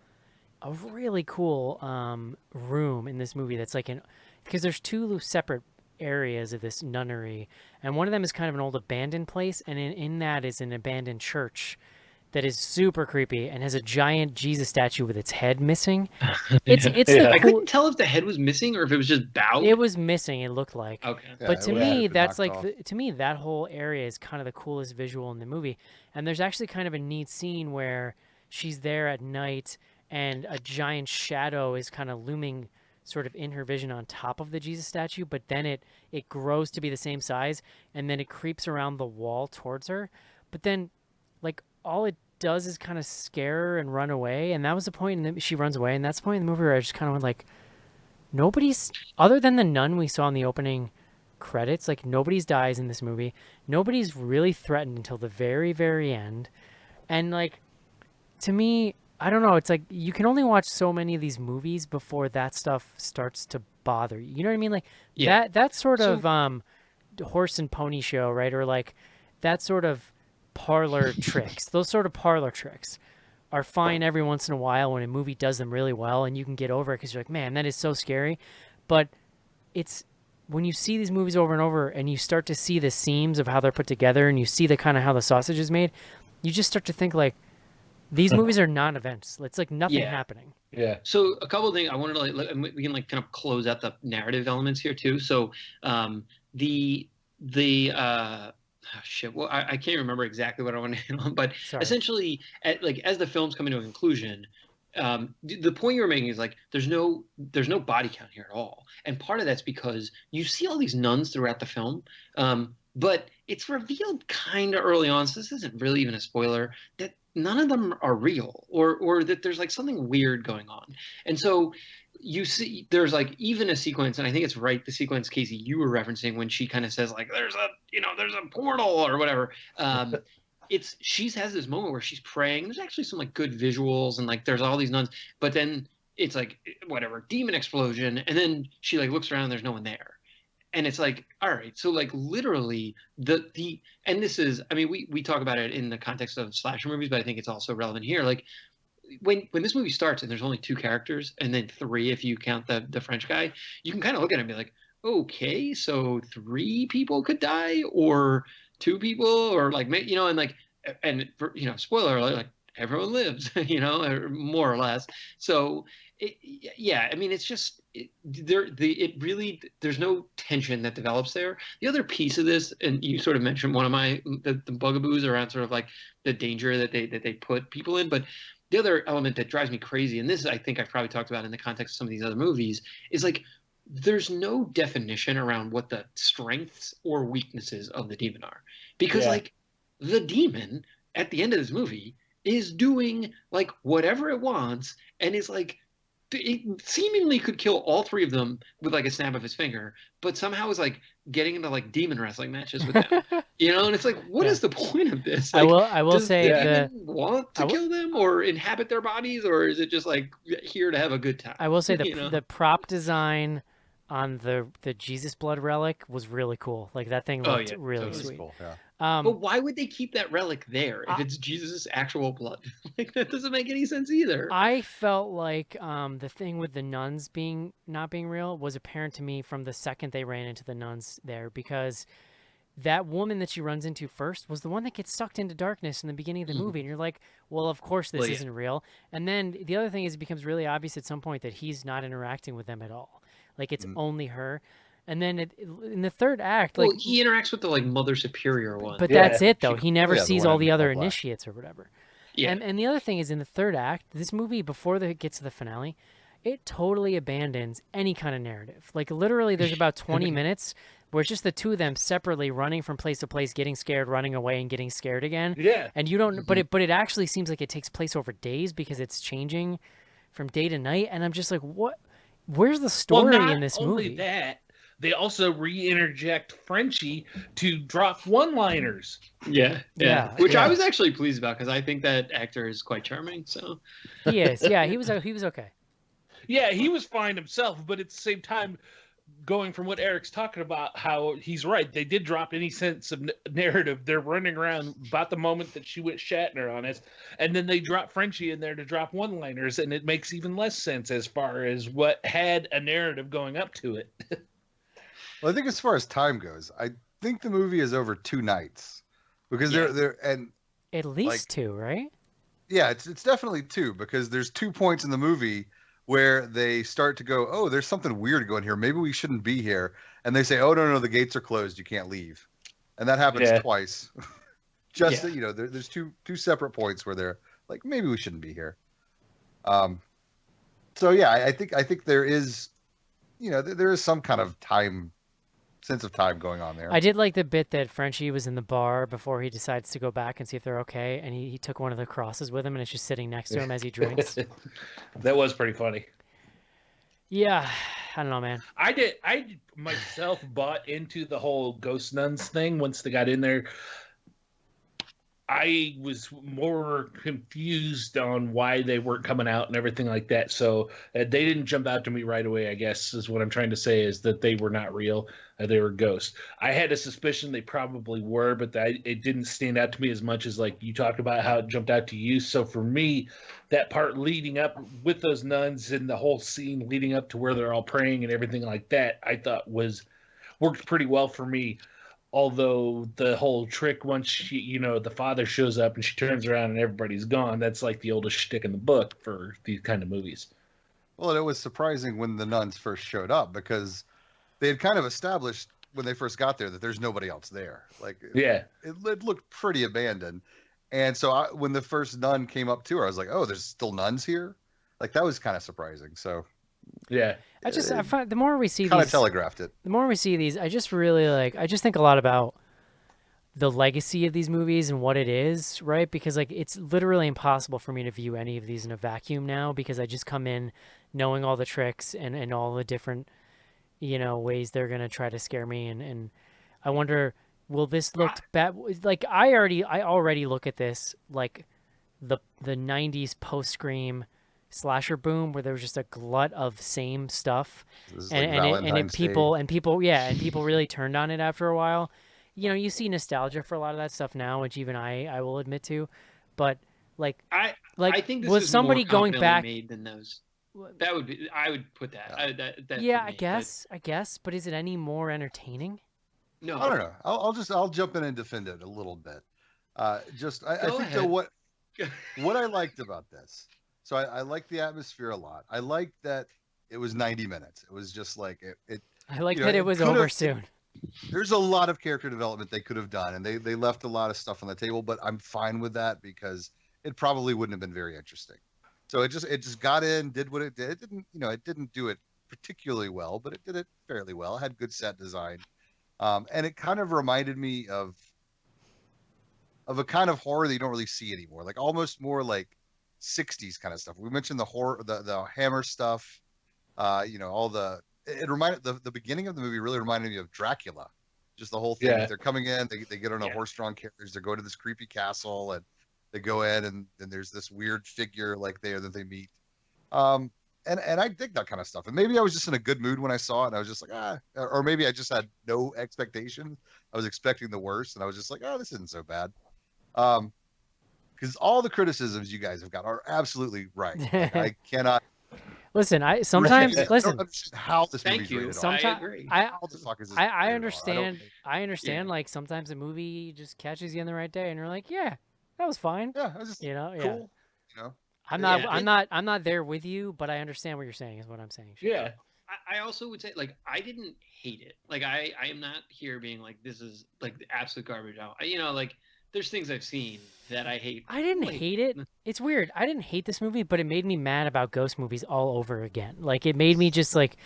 room in this movie that's like because there's two separate areas of this nunnery, and one of them is kind of an old abandoned place, and in that is an abandoned church that is super creepy and has a giant Jesus statue with its head missing. It's Yeah. it's Yeah. the I cool. couldn't tell if the head was missing or if it was just bowed. It was missing. It looked like. Okay. Yeah, But it to would have me, been that's knocked like off. to me that whole area is kind of the coolest visual in the movie. And there's actually kind of a neat scene where she's there at night and a giant shadow is kind of looming sort of in her vision on top of the Jesus statue, but then it grows to be the same size and then it creeps around the wall towards her. But then like all it does is kind of scare her and run away, and that was the point she runs away, and that's the point in the movie where I just kind of went like, nobody's other than the nun we saw in the opening credits, like nobody's dies in this movie. Nobody's really threatened until the very, very end. And like to me, I don't know, it's like you can only watch so many of these movies before that stuff starts to bother you. You know what I mean? Like Yeah. that sort So- of horse and pony show, right? Or like that sort of parlor tricks. Those sort of parlor tricks are fine every once in a while when a movie does them really well and you can get over it because you're like, man, that is so scary. But it's when you see these movies over and over and you start to see the seams of how they're put together and you see the kind of how the sausage is made, you just start to think like these movies are non-events. It's like nothing Yeah. happening. Yeah. So a couple of things I wanted to and we can like kind of close out the narrative elements here too. So the shit. Well, I can't remember exactly what I want to hit on, but Sorry. essentially, as the film's coming to a conclusion, the point you were making is like there's no body count here at all, and part of that's because you see all these nuns throughout the film, but it's revealed kind of early on. So this isn't really even a spoiler that none of them are real, or that there's like something weird going on, and so you see there's like even a sequence, and I think it's right the sequence, Casey, you were referencing when she kind of says like there's a portal or whatever. She has this moment where she's praying. There's actually some like good visuals and like there's all these nuns, but then it's like whatever demon explosion, and then she like looks around and there's no one there. And it's like, all right, so like literally and this is, I mean, we talk about it in the context of slasher movies, but I think it's also relevant here. Like when this movie starts and there's only two characters and then three if you count the French guy, you can kind of look at it and be like, okay, so three people could die or two people or like and like and for, spoiler alert, like everyone lives, or more or less. So yeah, I mean, it's just there's no tension that develops there. The other piece of this, and you sort of mentioned one of the bugaboos around sort of like the danger that they put people in, but the other element that drives me crazy, and this I think I've probably talked about in the context of some of these other movies, is like there's no definition around what the strengths or weaknesses of the demon are, because like the demon at the end of this movie is doing like whatever it wants and is like it seemingly could kill all three of them with like a snap of his finger, but somehow is like getting into like demon wrestling matches with them. And it's like, what Yeah. is the point of this? I Like, will does say the the demon want to I will- kill them or inhabit their bodies, or is it just like here to have a good time? I will say You the prop design on the Jesus blood relic was really cool. Like that thing Oh, looked yeah, really totally. sweet. Cool, yeah. But why would they keep that relic there if it's Jesus' actual blood? Like that doesn't make any sense either. I felt like the thing with the nuns not being real was apparent to me from the second they ran into the nuns there, because that woman that she runs into first was the one that gets sucked into darkness in the beginning of the movie, and you're like, well, of course this Well, yeah. isn't real. And then the other thing is, it becomes really obvious at some point that he's not interacting with them at all. Like it's only her. And then in the third act, like, Well, he interacts with the like Mother Superior one. but Yeah. that's it though. He never Yeah, the sees one all in the other all black. initiates or whatever. Yeah. And the other thing is, in the third act, this movie, before it gets to the finale, it totally abandons any kind of narrative. Like literally, there's about 20 minutes where it's just the two of them separately running from place to place, getting scared, running away, and getting scared again. Yeah. And you don't, but it actually seems like it takes place over days because it's changing from day to night. And I'm just like, what? Where's the story not in this only movie? that, they also re-interject Frenchie to drop one-liners. Yeah. Yeah, Which yeah. I was actually pleased about because I think that actor is quite charming. So He is. Yeah, he was okay. Yeah, he was fine himself, but at the same time, going from what Eric's talking about, how he's right, they did drop any sense of narrative. They're running around about the moment that she went Shatner on us, and then they drop Frenchie in there to drop one-liners, and it makes even less sense as far as what had a narrative going up to it. Well, I think as far as time goes, I think the movie is over 2 nights because Yeah. they're and At least Like- two, right? yeah, it's definitely 2 because there's 2 points in the movie where they start to go, oh, there's something weird going here. Maybe we shouldn't be here. And they say, oh, no, the gates are closed. You can't leave. And that happens Yeah. twice. Just, Yeah. there's two separate points where they're like, maybe we shouldn't be here. So yeah, I think there is, there is some kind of sense of time going on there. I did like the bit that Frenchie was in the bar before he decides to go back and see if they're okay, and he took one of the crosses with him, and it's just sitting next to him as he drinks. That was pretty funny. Yeah, I don't know, man. I myself bought into the whole ghost nuns thing once they got in there. I was more confused on why they weren't coming out and everything like that. So they didn't jump out to me right away, I guess, is what I'm trying to say, is that they were not real. They were ghosts. I had a suspicion they probably were, but it didn't stand out to me as much as like you talked about how it jumped out to you. So for me, that part leading up with those nuns and the whole scene leading up to where they're all praying and everything like that, I thought worked pretty well for me. Although the whole trick, once she, the father shows up and she turns around and everybody's gone, that's like the oldest shtick in the book for these kind of movies. Well, it was surprising when the nuns first showed up because they had kind of established when they first got there that there's nobody else there. Like, Yeah. it looked pretty abandoned. And so when the first nun came up to her, I was like, oh, there's still nuns here? Like, that was kind of surprising. So, Yeah. I find the more we see kind of these, telegraphed it. the more we see these, I just really I just think a lot about the legacy of these movies and what it is, right? Because like it's literally impossible for me to view any of these in a vacuum now, because I just come in knowing all the tricks and all the different, ways they're gonna try to scare me, and I wonder, will this look bad? Like I already look at this like the 90s post-Scream slasher boom, where there was just a glut of same stuff, This is and like and Valentine's Day. people really turned on it after a while. You see nostalgia for a lot of that stuff now, which even I will admit to, but like I think this was is somebody more going confidently back? made than those. That would be. I would put that. That Yeah, for me, I guess, but is it any more entertaining? But no, I don't know. I'll jump in and defend it a little bit. I Go think ahead. what I liked about this. So I liked the atmosphere a lot. I liked that it was 90 minutes. It was just like it I like You know, that it it was could've- over soon. there's a lot of character development they could have done, and they left a lot of stuff on the table, but I'm fine with that because it probably wouldn't have been very interesting. So it just got in, did what it did. It didn't do it particularly well, but it did it fairly well. It had good set design. And it kind of reminded me of a kind of horror that you don't really see anymore, like almost more like '60s kind of stuff. We mentioned the horror, the Hammer stuff. All it reminded the beginning of the movie really reminded me of Dracula. Just the whole thing. Yeah. They're coming in, they get on a horse-drawn carriage, they're going to this creepy castle, and they go in, and then there's this weird figure like there that they meet. And I dig that kind of stuff. And maybe I was just in a good mood when I saw it, and I was just like, or maybe I just had no expectation. I was expecting the worst, and I was just like, this isn't so bad. Because all the criticisms you guys have got are absolutely right. Like, I cannot. Listen, I sometimes I listen. don't understand how this Thank movie's you. rated R. I Sometimes agree. How the fuck is this I rated R? understand. I understand. Yeah. Like sometimes a movie just catches you on the right day, and you're like, yeah, that was fine. Yeah, it's just Yeah. cool. You know, I'm Yeah, not. I'm not there with you, but I understand what you're saying. Is what I'm saying. Yeah. I also would say, like, I didn't hate it. Like, I am not here being like, this is like the absolute garbage out. Like, there's things I've seen that I hate. I didn't hate it. It's weird. I didn't hate this movie, but it made me mad about ghost movies all over again. Like, it made me just like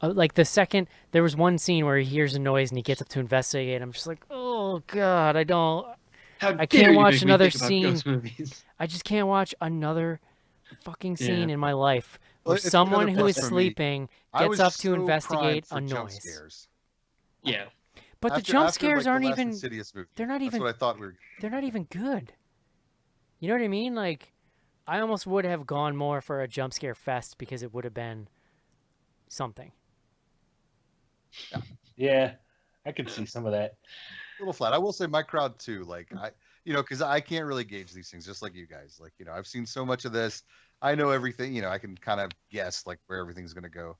the second there was one scene where he hears a noise and he gets up to investigate. I'm just like, oh god, I can't watch another scene. I just can't watch another fucking scene in my life where someone who is sleeping gets up to investigate a noise. Yeah. But the jump scares aren't even. They're not even. That's what I thought we were. They're not even good. You know what I mean? Like, I almost would have gone more for a jump scare fest because it would have been something. Yeah, I could see some of that. A little flat. I will say my crowd too. Like because I can't really gauge these things just like you guys. Like, I've seen so much of this. I know everything. I can kind of guess like where everything's going to go.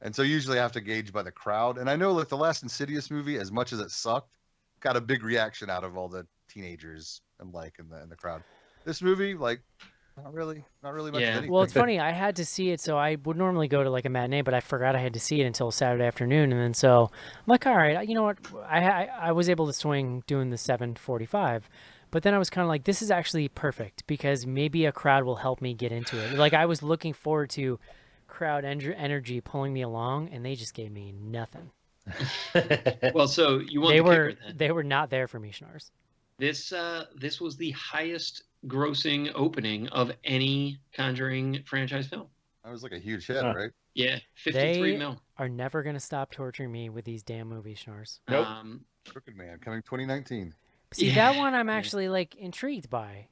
And so usually I have to gauge by the crowd. And I know like the last Insidious movie, as much as it sucked, got a big reaction out of all the teenagers and in the crowd. This movie, like, not really much of anything. Well, it's funny. I had to see it, so I would normally go to like a matinee, but I forgot I had to see it until Saturday afternoon, and then so I'm like, all right, you know what? I was able to swing doing the 7:45, but then I was kind of like, this is actually perfect because maybe a crowd will help me get into it. Like I was looking forward to crowd energy pulling me along, and they just gave me nothing. Well, so you want kicker, then. They were not there for me, Schnars. This was the highest grossing opening of any Conjuring franchise film. That was like a huge hit, right? Yeah, 53 mil. Are never gonna stop torturing me with these damn movies, Schnars. Nope. Crooked Man coming 2019. See, that one I'm actually like intrigued by.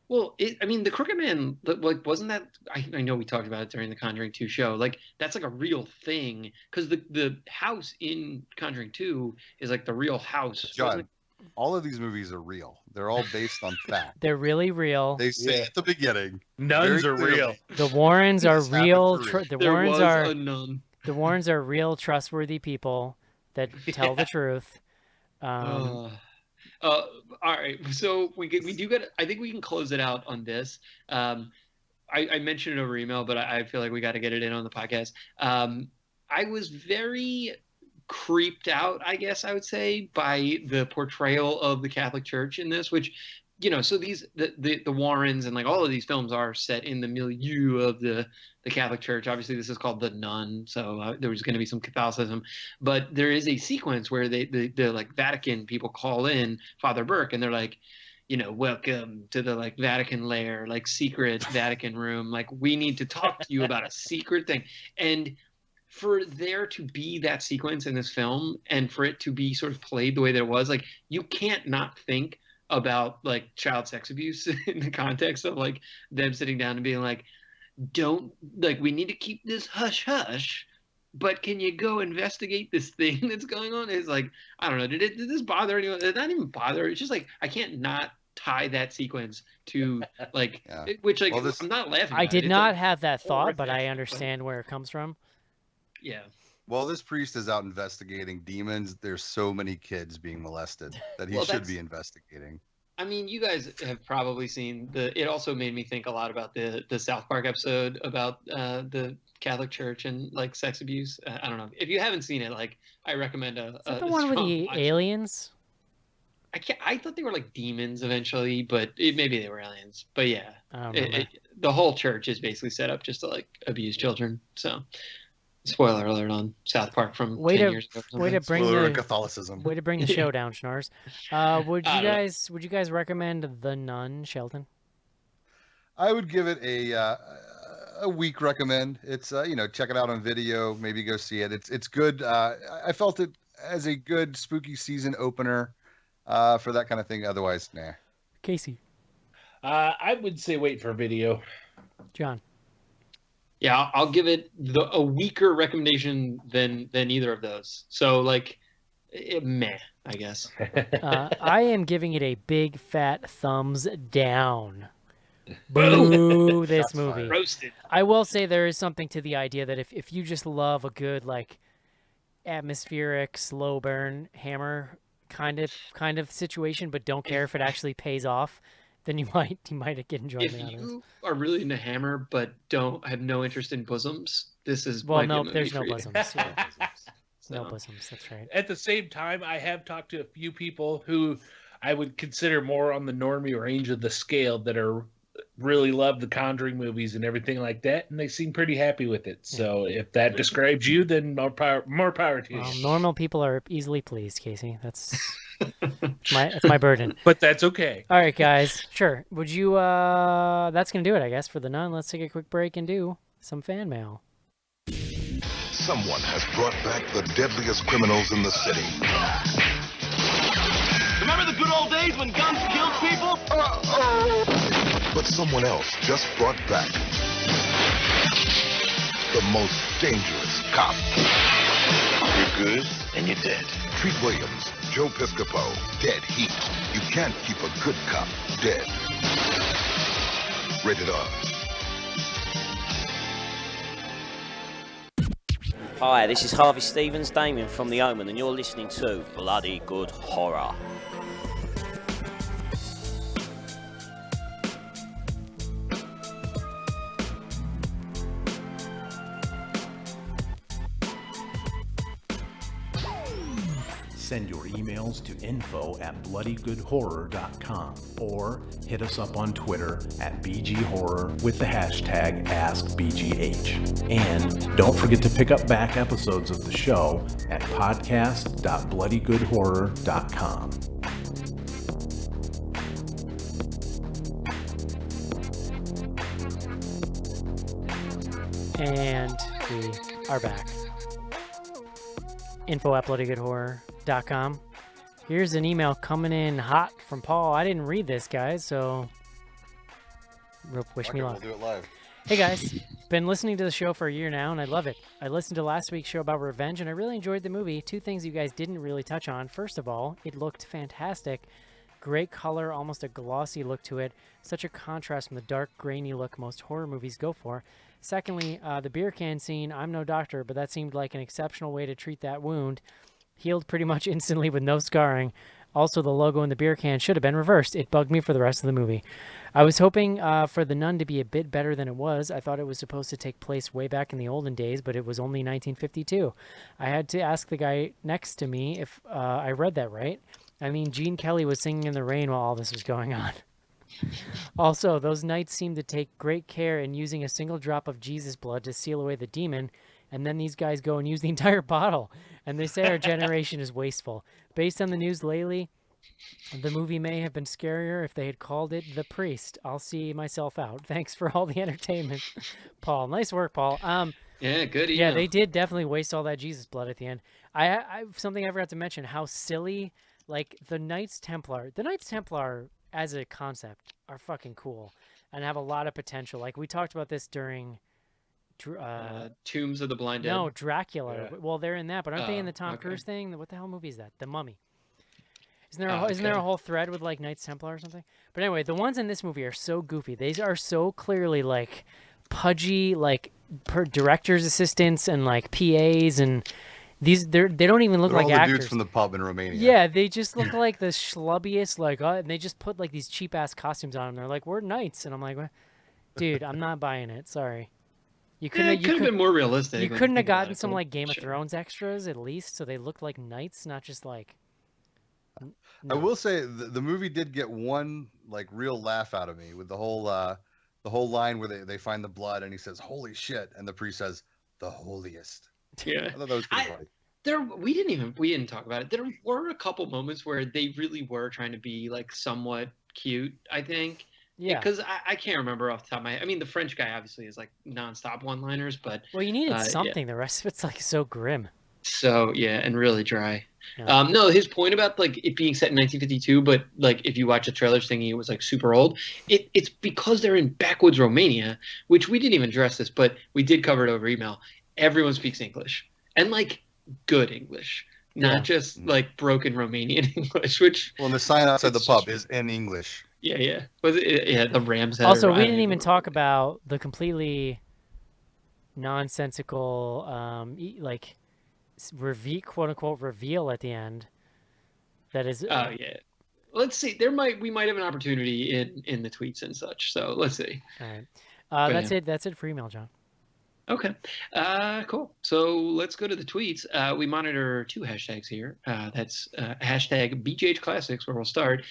Well, the Crooked Man, like, wasn't that? I know we talked about it during the Conjuring 2 show. Like, that's like a real thing because the house in Conjuring 2 is like the real house. John, all of these movies are real. They're all based on fact. They're really real. They say at the beginning. Nuns are real. The Warrens are real. The Warrens are real, trustworthy people that tell the truth. All right, so we do get. I think we can close it out on this. I mentioned it over email, but I feel like we got to get it in on the podcast. I was very creeped out, I guess I would say, by the portrayal of the Catholic Church in this, which, so the Warrens and like all of these films are set in the milieu of the Catholic Church. Obviously, this is called The Nun, so there was going to be some Catholicism, but there is a sequence where the like Vatican people call in Father Burke, and they're like, welcome to the like Vatican lair, like secret Vatican room. Like, we need to talk to you about a secret thing. And for there to be that sequence in this film and for it to be sort of played the way that it was, like, you can't not think about like child sex abuse in the context of like them sitting down and being like, we need to keep this hush hush, but can you go investigate this thing that's going on? It's like, I don't know. Did this bother anyone? Did it not even bother? It's just like, I can't not tie that sequence to like, which like, I'm not laughing. I did not have that thought, but I understand where it comes from. Yeah. Well, this priest is out investigating demons. There's so many kids being molested that he should be investigating. I mean, you guys have probably seen it also made me think a lot about the South Park episode about the Catholic Church and like sex abuse. I don't know. If you haven't seen it, like, I recommend Is that the one with the aliens? I thought they were like demons eventually, but maybe they were aliens. But yeah, I the whole church is basically set up just to like abuse children. So, spoiler alert on South Park from 10 years ago. Way to bring Catholicism. Way to bring the show down, Schnars. Would you guys recommend The Nun, Shelton? I would give it a weak recommend. It's check it out on video, maybe go see it. It's good. I felt it as a good spooky season opener for that kind of thing. Otherwise, nah. Casey, I would say wait for video. John. Yeah, I'll give it a weaker recommendation than either of those. So like, meh, I guess. I am giving it a big fat thumbs down. Boo this Shots movie. fired. Roasted. I will say there is something to the idea that if you just love a good like atmospheric slow burn Hammer kind of situation, but don't care if it actually pays off, then you might get enjoyment If out of it. you are really into Hammer but have no interest in bosoms, this is Well, might be a no, movie there's for no you. bosoms. Yeah. No So, bosoms. That's right. At the same time, I have talked to a few people who I would consider more on the normie range of the scale that are really love the Conjuring movies and everything like that, and they seem pretty happy with it. So if that describes you, then more power to Well, you. normal people are easily pleased, Casey. That's my burden. But that's okay. All right, guys. Sure. Would you? That's gonna do it, I guess, for the Nun. Let's take a quick break and do some fan mail. Someone has brought back the deadliest criminals in the city. Remember the good old days when guns killed people? But someone else just brought back the most dangerous cop. You're good and you're dead. Treat Williams, Joe Piscopo, dead heat. You can't keep a good cop dead. Rated R. Hi, this is Harvey Stevens, Damien from The Omen, and you're listening to Bloody Good Horror. Send your emails to info@bloodygoodhorror.com or hit us up on Twitter at BGHorror with the hashtag AskBGH. And don't forget to pick up back episodes of the show at podcast.bloodygoodhorror.com. And we are back. info@bloodygoodhorror.com. Here's an email coming in hot from Paul. I didn't read this, guys, so wish me Okay, luck. we'll do it live. Hey guys, been listening to the show for a year now, and I love it. I listened to last week's show about revenge, and I really enjoyed the movie. Two things you guys didn't really touch on. First of all, it looked fantastic. Great color, almost a glossy look to it. Such a contrast from the dark, grainy look most horror movies go for. Secondly, the beer can scene, I'm no doctor, but that seemed like an exceptional way to treat that wound. Healed pretty much instantly with no scarring. Also, the logo in the beer can should have been reversed. It bugged me for the rest of the movie. I was hoping for The Nun to be a bit better than it was. I thought it was supposed to take place way back in the olden days, but it was only 1952. I had to ask the guy next to me if I read that right. I mean, Gene Kelly was singing in the rain while all this was going on. Also, those knights seem to take great care in using a single drop of Jesus blood to seal away the demon, and then these guys go and use the entire bottle, and they say our generation is wasteful. Based on the news lately, the movie may have been scarier if they had called it The Priest. I'll see myself out. Thanks for all the entertainment, Paul. Nice work, Paul. Yeah, good. Yeah, email. they did definitely waste all that Jesus blood at the end. I something I forgot to mention, how silly, like the Knights Templar. The Knights Templar as a concept are fucking cool and have a lot of potential. Like we talked about this during Tombs of the Blind Dead. no, Dracula. Yeah. Well, they're in that, but aren't they in the Tom okay. Cruise thing? What the hell movie is that? The Mummy. Isn't there Oh, isn't there a okay. whole thread with like Knights Templar or something? But anyway, the ones in this movie are so goofy. They are so clearly like pudgy, like director's assistants and like PAs, and they don't even look They're like all the actors. dudes from the pub in Romania. Yeah, they just look like the schlubbiest, like, and they just put like these cheap ass costumes on them. They're like, we're knights, and I'm like, what? Dude, I'm not buying it. Sorry. You Yeah, it could have been more realistic. You when couldn't have think about gotten it, some but like Game of sure. Thrones extras at least, so they looked like knights, not just like. I No. will say the movie did get one like real laugh out of me with the whole line where they find the blood and he says, "Holy shit," and the priest says, "The holiest." Yeah. I thought that was pretty funny. We didn't talk about it. There were a couple moments where they really were trying to be like somewhat cute, I think. Yeah. Because I can't remember off the top of my head. I mean, the French guy obviously is like nonstop one-liners, but Well, you needed yeah. something. The rest of it's like so grim. So yeah, and really dry. Yeah. No, his point about like it being set in 1952, but like if you watch the trailers thinking it was like super old, it's because they're in backwoods Romania, which we didn't even address this, but we did cover it over email. Everyone speaks English and like good English, not just like broken Romanian English. Which Well, and the sign outside the it's pub just- is in English. yeah. Was it yeah the Rams head? Also, or- we I didn't don't even know. talk about the completely nonsensical, like quote unquote reveal at the end. That is. Oh yeah. Let's see. We might have an opportunity in the tweets and such. So let's see. All right. But That's yeah. it. That's it for email, John. Okay. Cool. So let's go to the tweets. We monitor 2 hashtags here. That's hashtag BGH Classics, where we'll start.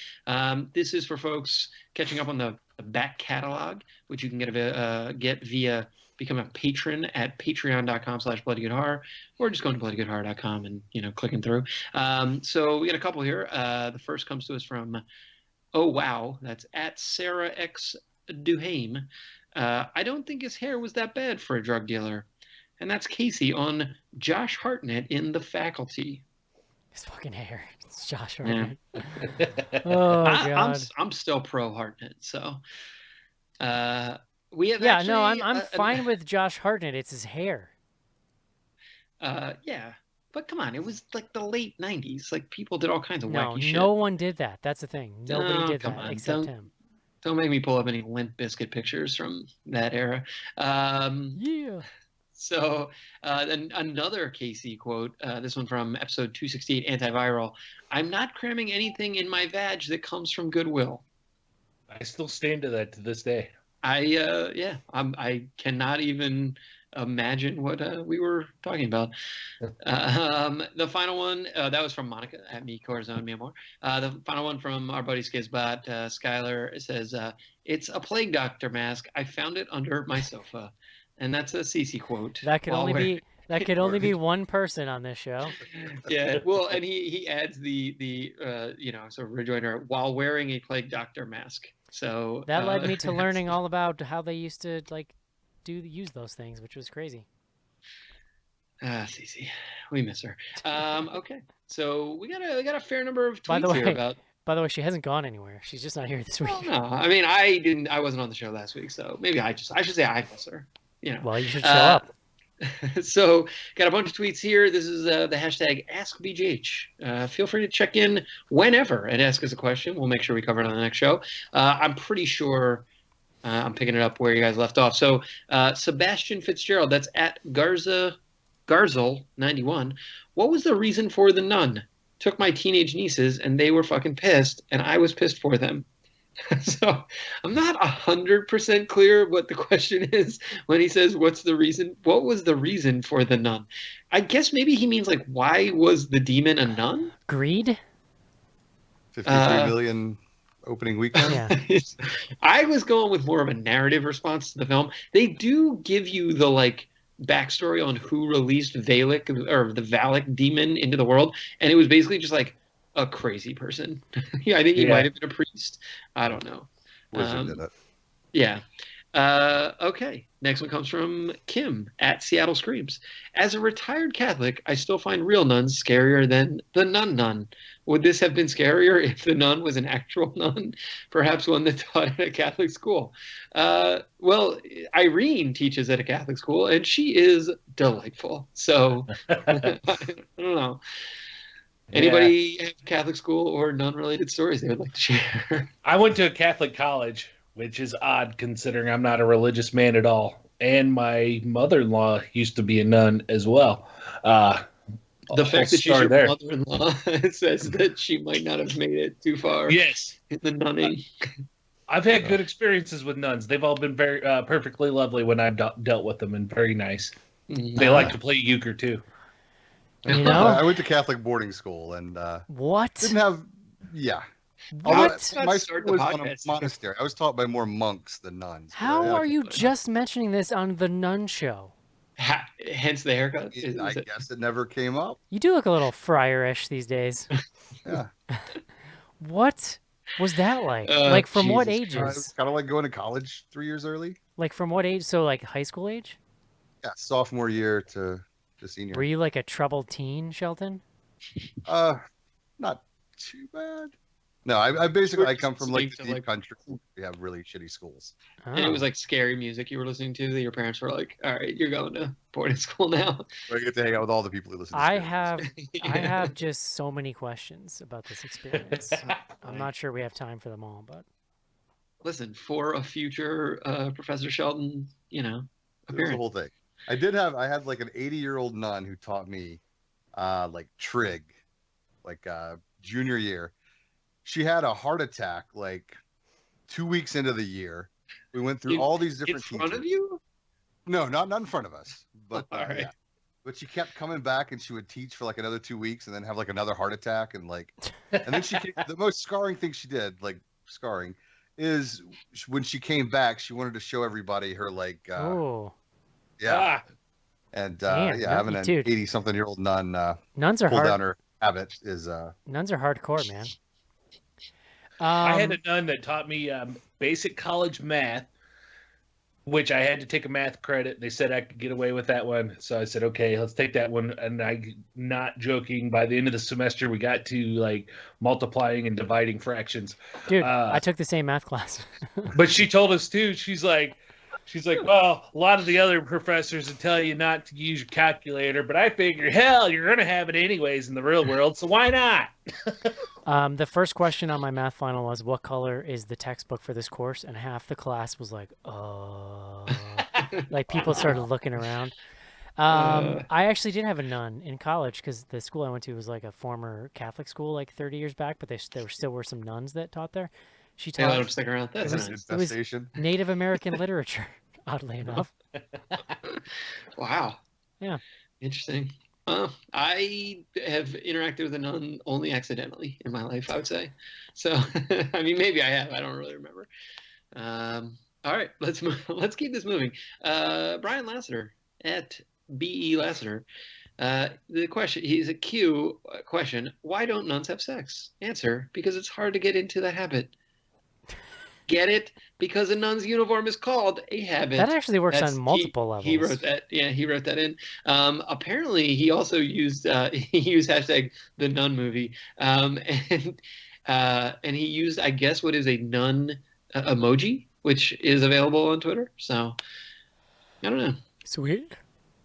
This is for folks catching up on the back catalog, which you can get via become a patron at patreon.com/bloodygoodhorror, or just going to bloodygoodhorror.com and clicking through. So we got a couple here. The first comes to us from Oh Wow. That's at Sarah X Duhame. I don't think his hair was that bad for a drug dealer. And that's Casey on Josh Hartnett in The Faculty. His fucking hair. It's Josh Hartnett. Oh God. I'm still pro Hartnett. So we have Yeah, actually, no, I'm fine with Josh Hartnett. It's his hair. Yeah, but come on, it was like the late '90s. Like people did all kinds of No, wacky shit. no one did that. That's the thing. Nobody did come that on, except him. Don't make me pull up any Limp Bizkit pictures from that era. Yeah. So then another Casey quote, this one from episode 268, Antiviral. I'm not cramming anything in my vag that comes from Goodwill. I still stand to that to this day. I cannot even imagine what we were talking about. The final one, that was from Monica at me, Corazon, mi amor. The final one from our buddy Skizbot, Skylar, says, it's a plague doctor mask. I found it under my sofa. And that's a Cece quote. That could only be one person on this show. Yeah, well, and he adds the sort of rejoinder while wearing a plague doctor mask. So That led me to learning all about how they used to use those things, which was crazy. Cece, we miss her. Okay, so we got a fair number of tweets By the way, here about. By the way, she hasn't gone anywhere. She's just not here this week. Well, no, I mean I wasn't on the show last week, so maybe I should say I miss her. Well, you should show up. So got a bunch of tweets here. This is the hashtag AskBGH. Feel free to check in whenever and ask us a question. We'll make sure we cover it on the next show. I'm pretty sure I'm picking it up where you guys left off. So Sebastian Fitzgerald, that's at Garzel91. What was the reason for the nun? Took my teenage nieces and they were fucking pissed and I was pissed for them. So I'm not 100% clear what the question is when he says, what's the reason? What was the reason for the nun? I guess maybe he means like, why was the demon a nun? Greed? 53 million opening weekend. Yeah. I was going with more of a narrative response to the film. They do give you the like backstory on who released Valak or the Valak demon into the world. And it was basically just like, a crazy person. Yeah, I think he might have been a priest. I don't know. Wizard did it. Yeah. Okay. Next one comes from Kim at Seattle Screams. As a retired Catholic, I still find real nuns scarier than the nun. Would this have been scarier if the nun was an actual nun? Perhaps one that taught at a Catholic school. Well, Irene teaches at a Catholic school, and she is delightful. So, I don't know. Anybody have Catholic school or nun-related stories they would like to share? I went to a Catholic college, which is odd considering I'm not a religious man at all. And my mother-in-law used to be a nun as well. The fact that she's your there. mother-in-law says that she might not have made it too far. Yes. In the nunning. I've had good experiences with nuns. They've all been very perfectly lovely when I've dealt with them and very nice. They like to play euchre too. You know? I went to Catholic boarding school and what? Didn't have What? My school was on a monastery. I was taught by more monks than nuns. How are you just mentioning this on the nun show? Hence the haircut? I guess it never came up. You do look a little friar-ish these days. Yeah. What? was that like? Like from what Jesus ages? It's kind of like going to college 3 years early. Like from what age? So like high school age? Yeah, sophomore year to Were senior. you like a troubled teen, Shelton? Not too bad. No, I basically I come from like the deep country. We have really shitty schools. And it was Oh. like scary music you were listening to that your parents were like, all right, you're going to boarding school now. Where I get to hang out with all the people who listen to I scary music. have just so many questions about this experience. I'm not sure we have time for them all, but Listen, for a future Professor Shelton, It was the appearance. whole thing. I had like an 80-year-old nun who taught me like trig, like junior year. She had a heart attack like 2 weeks into the year. We went through all these different in front teachers. of you? No, not in front of us. But All right. yeah. But she kept coming back, and she would teach for like another 2 weeks, and then have like another heart attack, and then the most scarring thing she did, like scarring, is when she came back, she wanted to show everybody her like oh, yeah, and Damn, having an dude. 80-something-year-old nun nuns are pull hard. down her habit is Nuns are hardcore, man. I had a nun that taught me basic college math, which I had to take a math credit. They said I could get away with that one. So I said, okay, let's take that one. And not joking, by the end of the semester, we got to like multiplying and dividing fractions. Dude, I took the same math class. But she told us too, she's like, well, a lot of the other professors would tell you not to use your calculator, but I figure, hell, you're going to have it anyways in the real world, so why not? The first question on my math final was, what color is the textbook for this course? And half the class was like, like people started looking around. I actually did have a nun in college because the school I went to was like a former Catholic school like 30 years back, but there still were some nuns that taught there. She They let taught him stick around. That's nice. infestation. Native American literature, oddly enough. Wow. Yeah. Interesting. I have interacted with a nun only accidentally in my life, I would say. So, I mean, maybe I have. I don't really remember. All right, let's keep this moving. Brian Lasseter at BE Lasseter. The question, he's a Q question. Why don't nuns have sex? Answer, because it's hard to get into the habit. Get it? Because a nun's uniform is called a habit. That actually works on multiple levels. He wrote that. Yeah, he wrote that in. Apparently, he also used hashtag the nun movie, and he used, I guess, what is a nun emoji, which is available on Twitter. So I don't know. Sweet.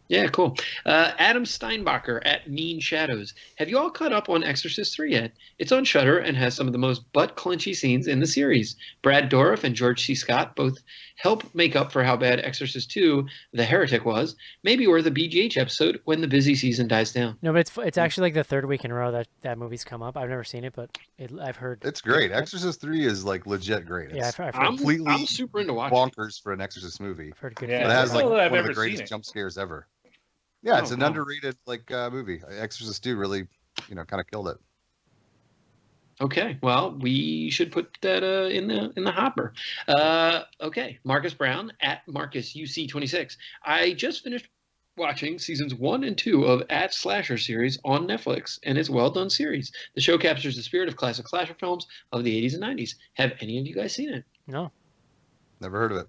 Yeah, cool. Adam Steinbacher at Mean Shadows. Have you all caught up on Exorcist 3 yet? It's on Shudder and has some of the most butt-clenchy scenes in the series. Brad Dourif and George C. Scott both help make up for how bad Exorcist 2, The Heretic, was. Maybe we're the BGH episode when the busy season dies down. No, but it's actually like the third week in a row that movie's come up. I've never seen it, but I've heard. It's great. Exorcist 3 is like legit great. Yeah, It's I've heard, completely I'm super into watching. bonkers for an Exorcist movie. I've heard good Yeah, It feedback. has like I've one of the ever seen greatest it. jump scares ever. Yeah, it's Oh, an wow. underrated like movie. Exorcist 2 really, kind of killed it. Okay, well, we should put that in the hopper. Okay, Marcus Brown at Marcus UC26. I just finished watching seasons 1 and 2 of At Slasher series on Netflix, and it's a well-done series. The show captures the spirit of classic slasher films of the 80s and 90s. Have any of you guys seen it? No, Never heard of it.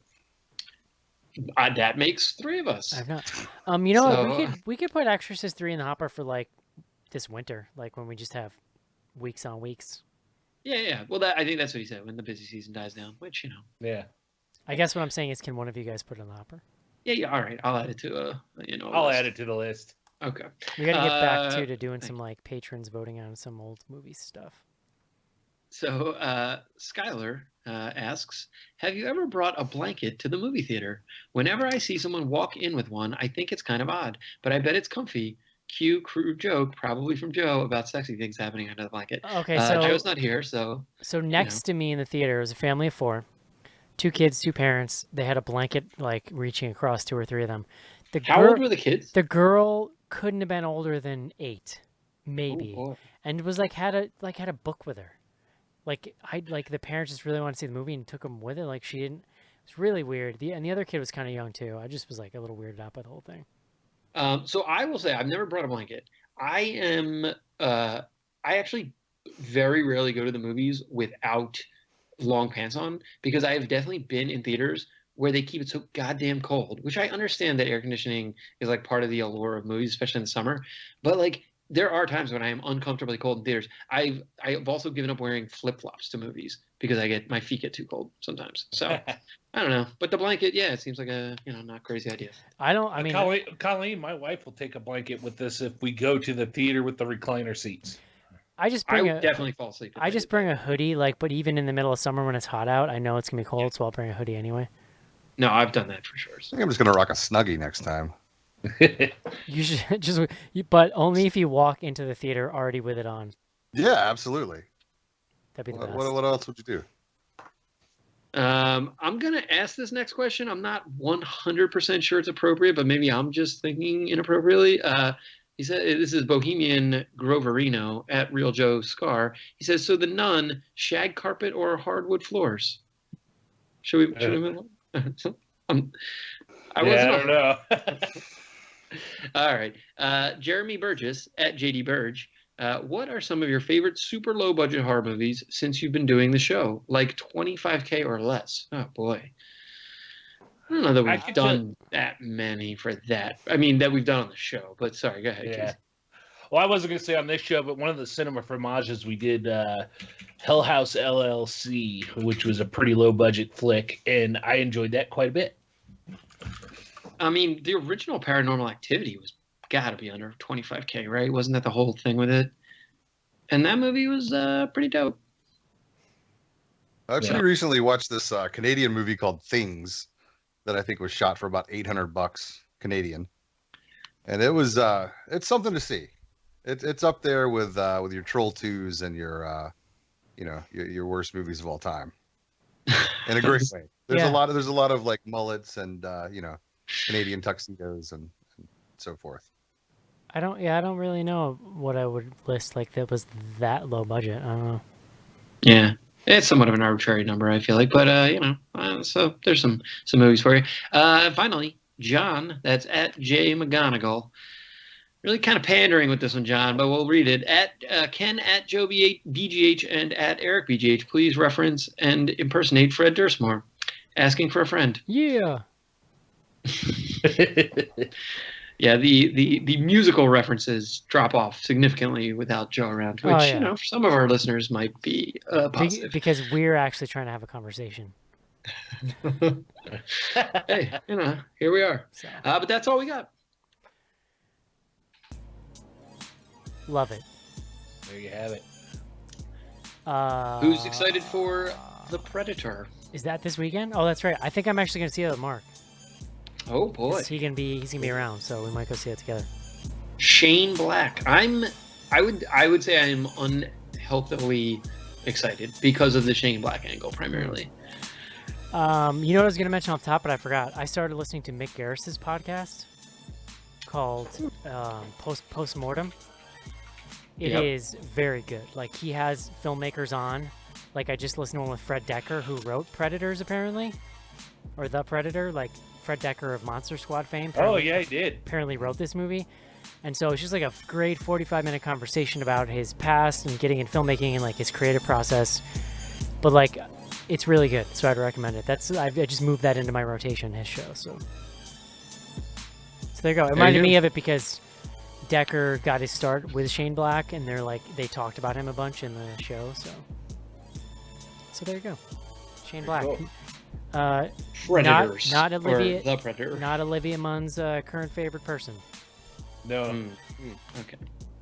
That makes 3 of us. I've not. You know So, what? We could put Exorcist 3 in the hopper for like this winter, like when we just have weeks on weeks. Yeah. Well, I think that's what he said, when the busy season dies down, which, Yeah. I guess what I'm saying is, can one of you guys put it in the hopper? Yeah, all right. I'll add it to I'll add it to the list. Okay. We got to get back to doing thank some like patrons voting on some old movie stuff. So, Skylar asks, have you ever brought a blanket to the movie theater? Whenever I see someone walk in with one, I think it's kind of odd, but I bet it's comfy. Cue crude joke, probably from Joe, about sexy things happening under the blanket. Okay, so Joe's not here, so next to me in the theater was a family of 4, 2 kids, 2 parents. They had a blanket like reaching across 2 or 3 of them. How old were the kids? The girl couldn't have been older than 8, maybe, Oh, boy. and was had a book with her. Like the parents just really wanted to see the movie and took them with it. Like she didn't. It's really weird. And the other kid was kind of young too. I just was like a little weirded out by the whole thing. So I will say I've never brought a blanket. I actually very rarely go to the movies without long pants on, because I have definitely been in theaters where they keep it so goddamn cold, which I understand that air conditioning is like part of the allure of movies, especially in the summer. But like there are times when I am uncomfortably cold in theaters. I've also given up wearing flip-flops to movies because my feet get too cold sometimes. So I don't know. But the blanket, yeah, it seems like a not crazy idea. I mean, Colleen, my wife will take a blanket with us if we go to the theater with the recliner seats. I just I bring would definitely fall asleep. I just bring a hoodie, like, but even in the middle of summer when it's hot out, I know it's gonna be cold, so I'll bring a hoodie anyway. No, I've done that for sure. I think I'm just gonna rock a Snuggie next time. You should but only if you walk into the theater already with it on. Yeah, absolutely. That'd be the best. What else would you do? I'm gonna ask this next question. I'm not 100% sure it's appropriate, but maybe I'm just thinking inappropriately. He said, this is Bohemian Groverino at Real Joe Scar. He says, so the Nun, shag carpet or hardwood floors? Should we move on? I don't know. All right. Jeremy Burgess at JD Burge. What are some of your favorite super low budget horror movies since you've been doing the show? Like $25K or less? Oh boy. I don't know that we've done that many for that. I mean, that we've done on the show, but sorry, go ahead. Yeah. Well, I wasn't going to say on this show, but one of the cinema fromages we did, Hell House LLC, which was a pretty low budget flick, and I enjoyed that quite a bit. I mean, the original Paranormal Activity was got to be under $25K, right? Wasn't that the whole thing with it? And that movie was pretty dope. I actually recently watched this Canadian movie called Things that I think was shot for about $800 Canadian, and it was it's something to see. It's up there with your Troll 2s and your your worst movies of all time, in a great way. There's a lot of like mullets and Canadian tuxedos and so forth. I don't really know what I would list like that was that low budget. I don't know. Yeah. It's somewhat of an arbitrary number, I feel like, but so there's some movies for you. Finally, John, that's at J McGonigal. Really kind of pandering with this one, John, but we'll read it. At Ken at Joe BGH and at Eric BGH, please reference and impersonate Fred Durstmore, asking for a friend. Yeah. Yeah, the musical references drop off significantly without Joe around, which for some of our listeners might be positive. Because we're actually trying to have a conversation. Hey, here we are. So. But that's all we got. Love it. There you have it. Who's excited for The Predator? Is that this weekend? Oh, that's right. I think I'm actually going to see it with Mark. Oh boy, he's gonna be around, so we might go see it together. Shane Black. I would say I'm unhealthily excited because of the Shane Black angle primarily. You know what I was gonna mention off top, but I forgot. I started listening to Mick Garris's podcast called Postmortem. It is very good. Like he has filmmakers on. Like I just listened to one with Fred Decker, who wrote Predators apparently, or The Predator. Like Fred Decker of Monster Squad fame. Oh yeah, he did. Apparently wrote this movie, and so it's just like a great 45-minute conversation about his past and getting in filmmaking and like his creative process. But like, it's really good, so I'd recommend it. I just moved that into my rotation, his show. So there you go. It reminded me of it because Decker got his start with Shane Black, and they talked about him a bunch in the show. So there you go, Shane Black. Cool. Predators. Not Olivia. The Predator. Not Olivia Munn's current favorite person. No. Okay.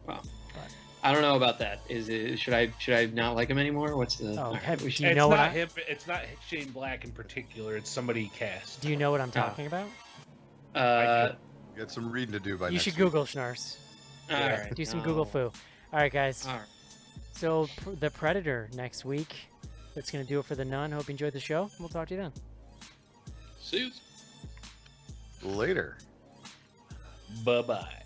Wow. But I don't know about that. Should I not like him anymore? What's the? Do you know what? It's not Shane Black in particular. It's somebody cast. Do you know what I'm talking about? Got some reading to do by. You should Google Schnars. All right. Do some Google foo. All right, guys. All right. So the Predator next week. That's gonna do it for the Nun. Hope you enjoyed the show. We'll talk to you then. See you later. Bye-bye.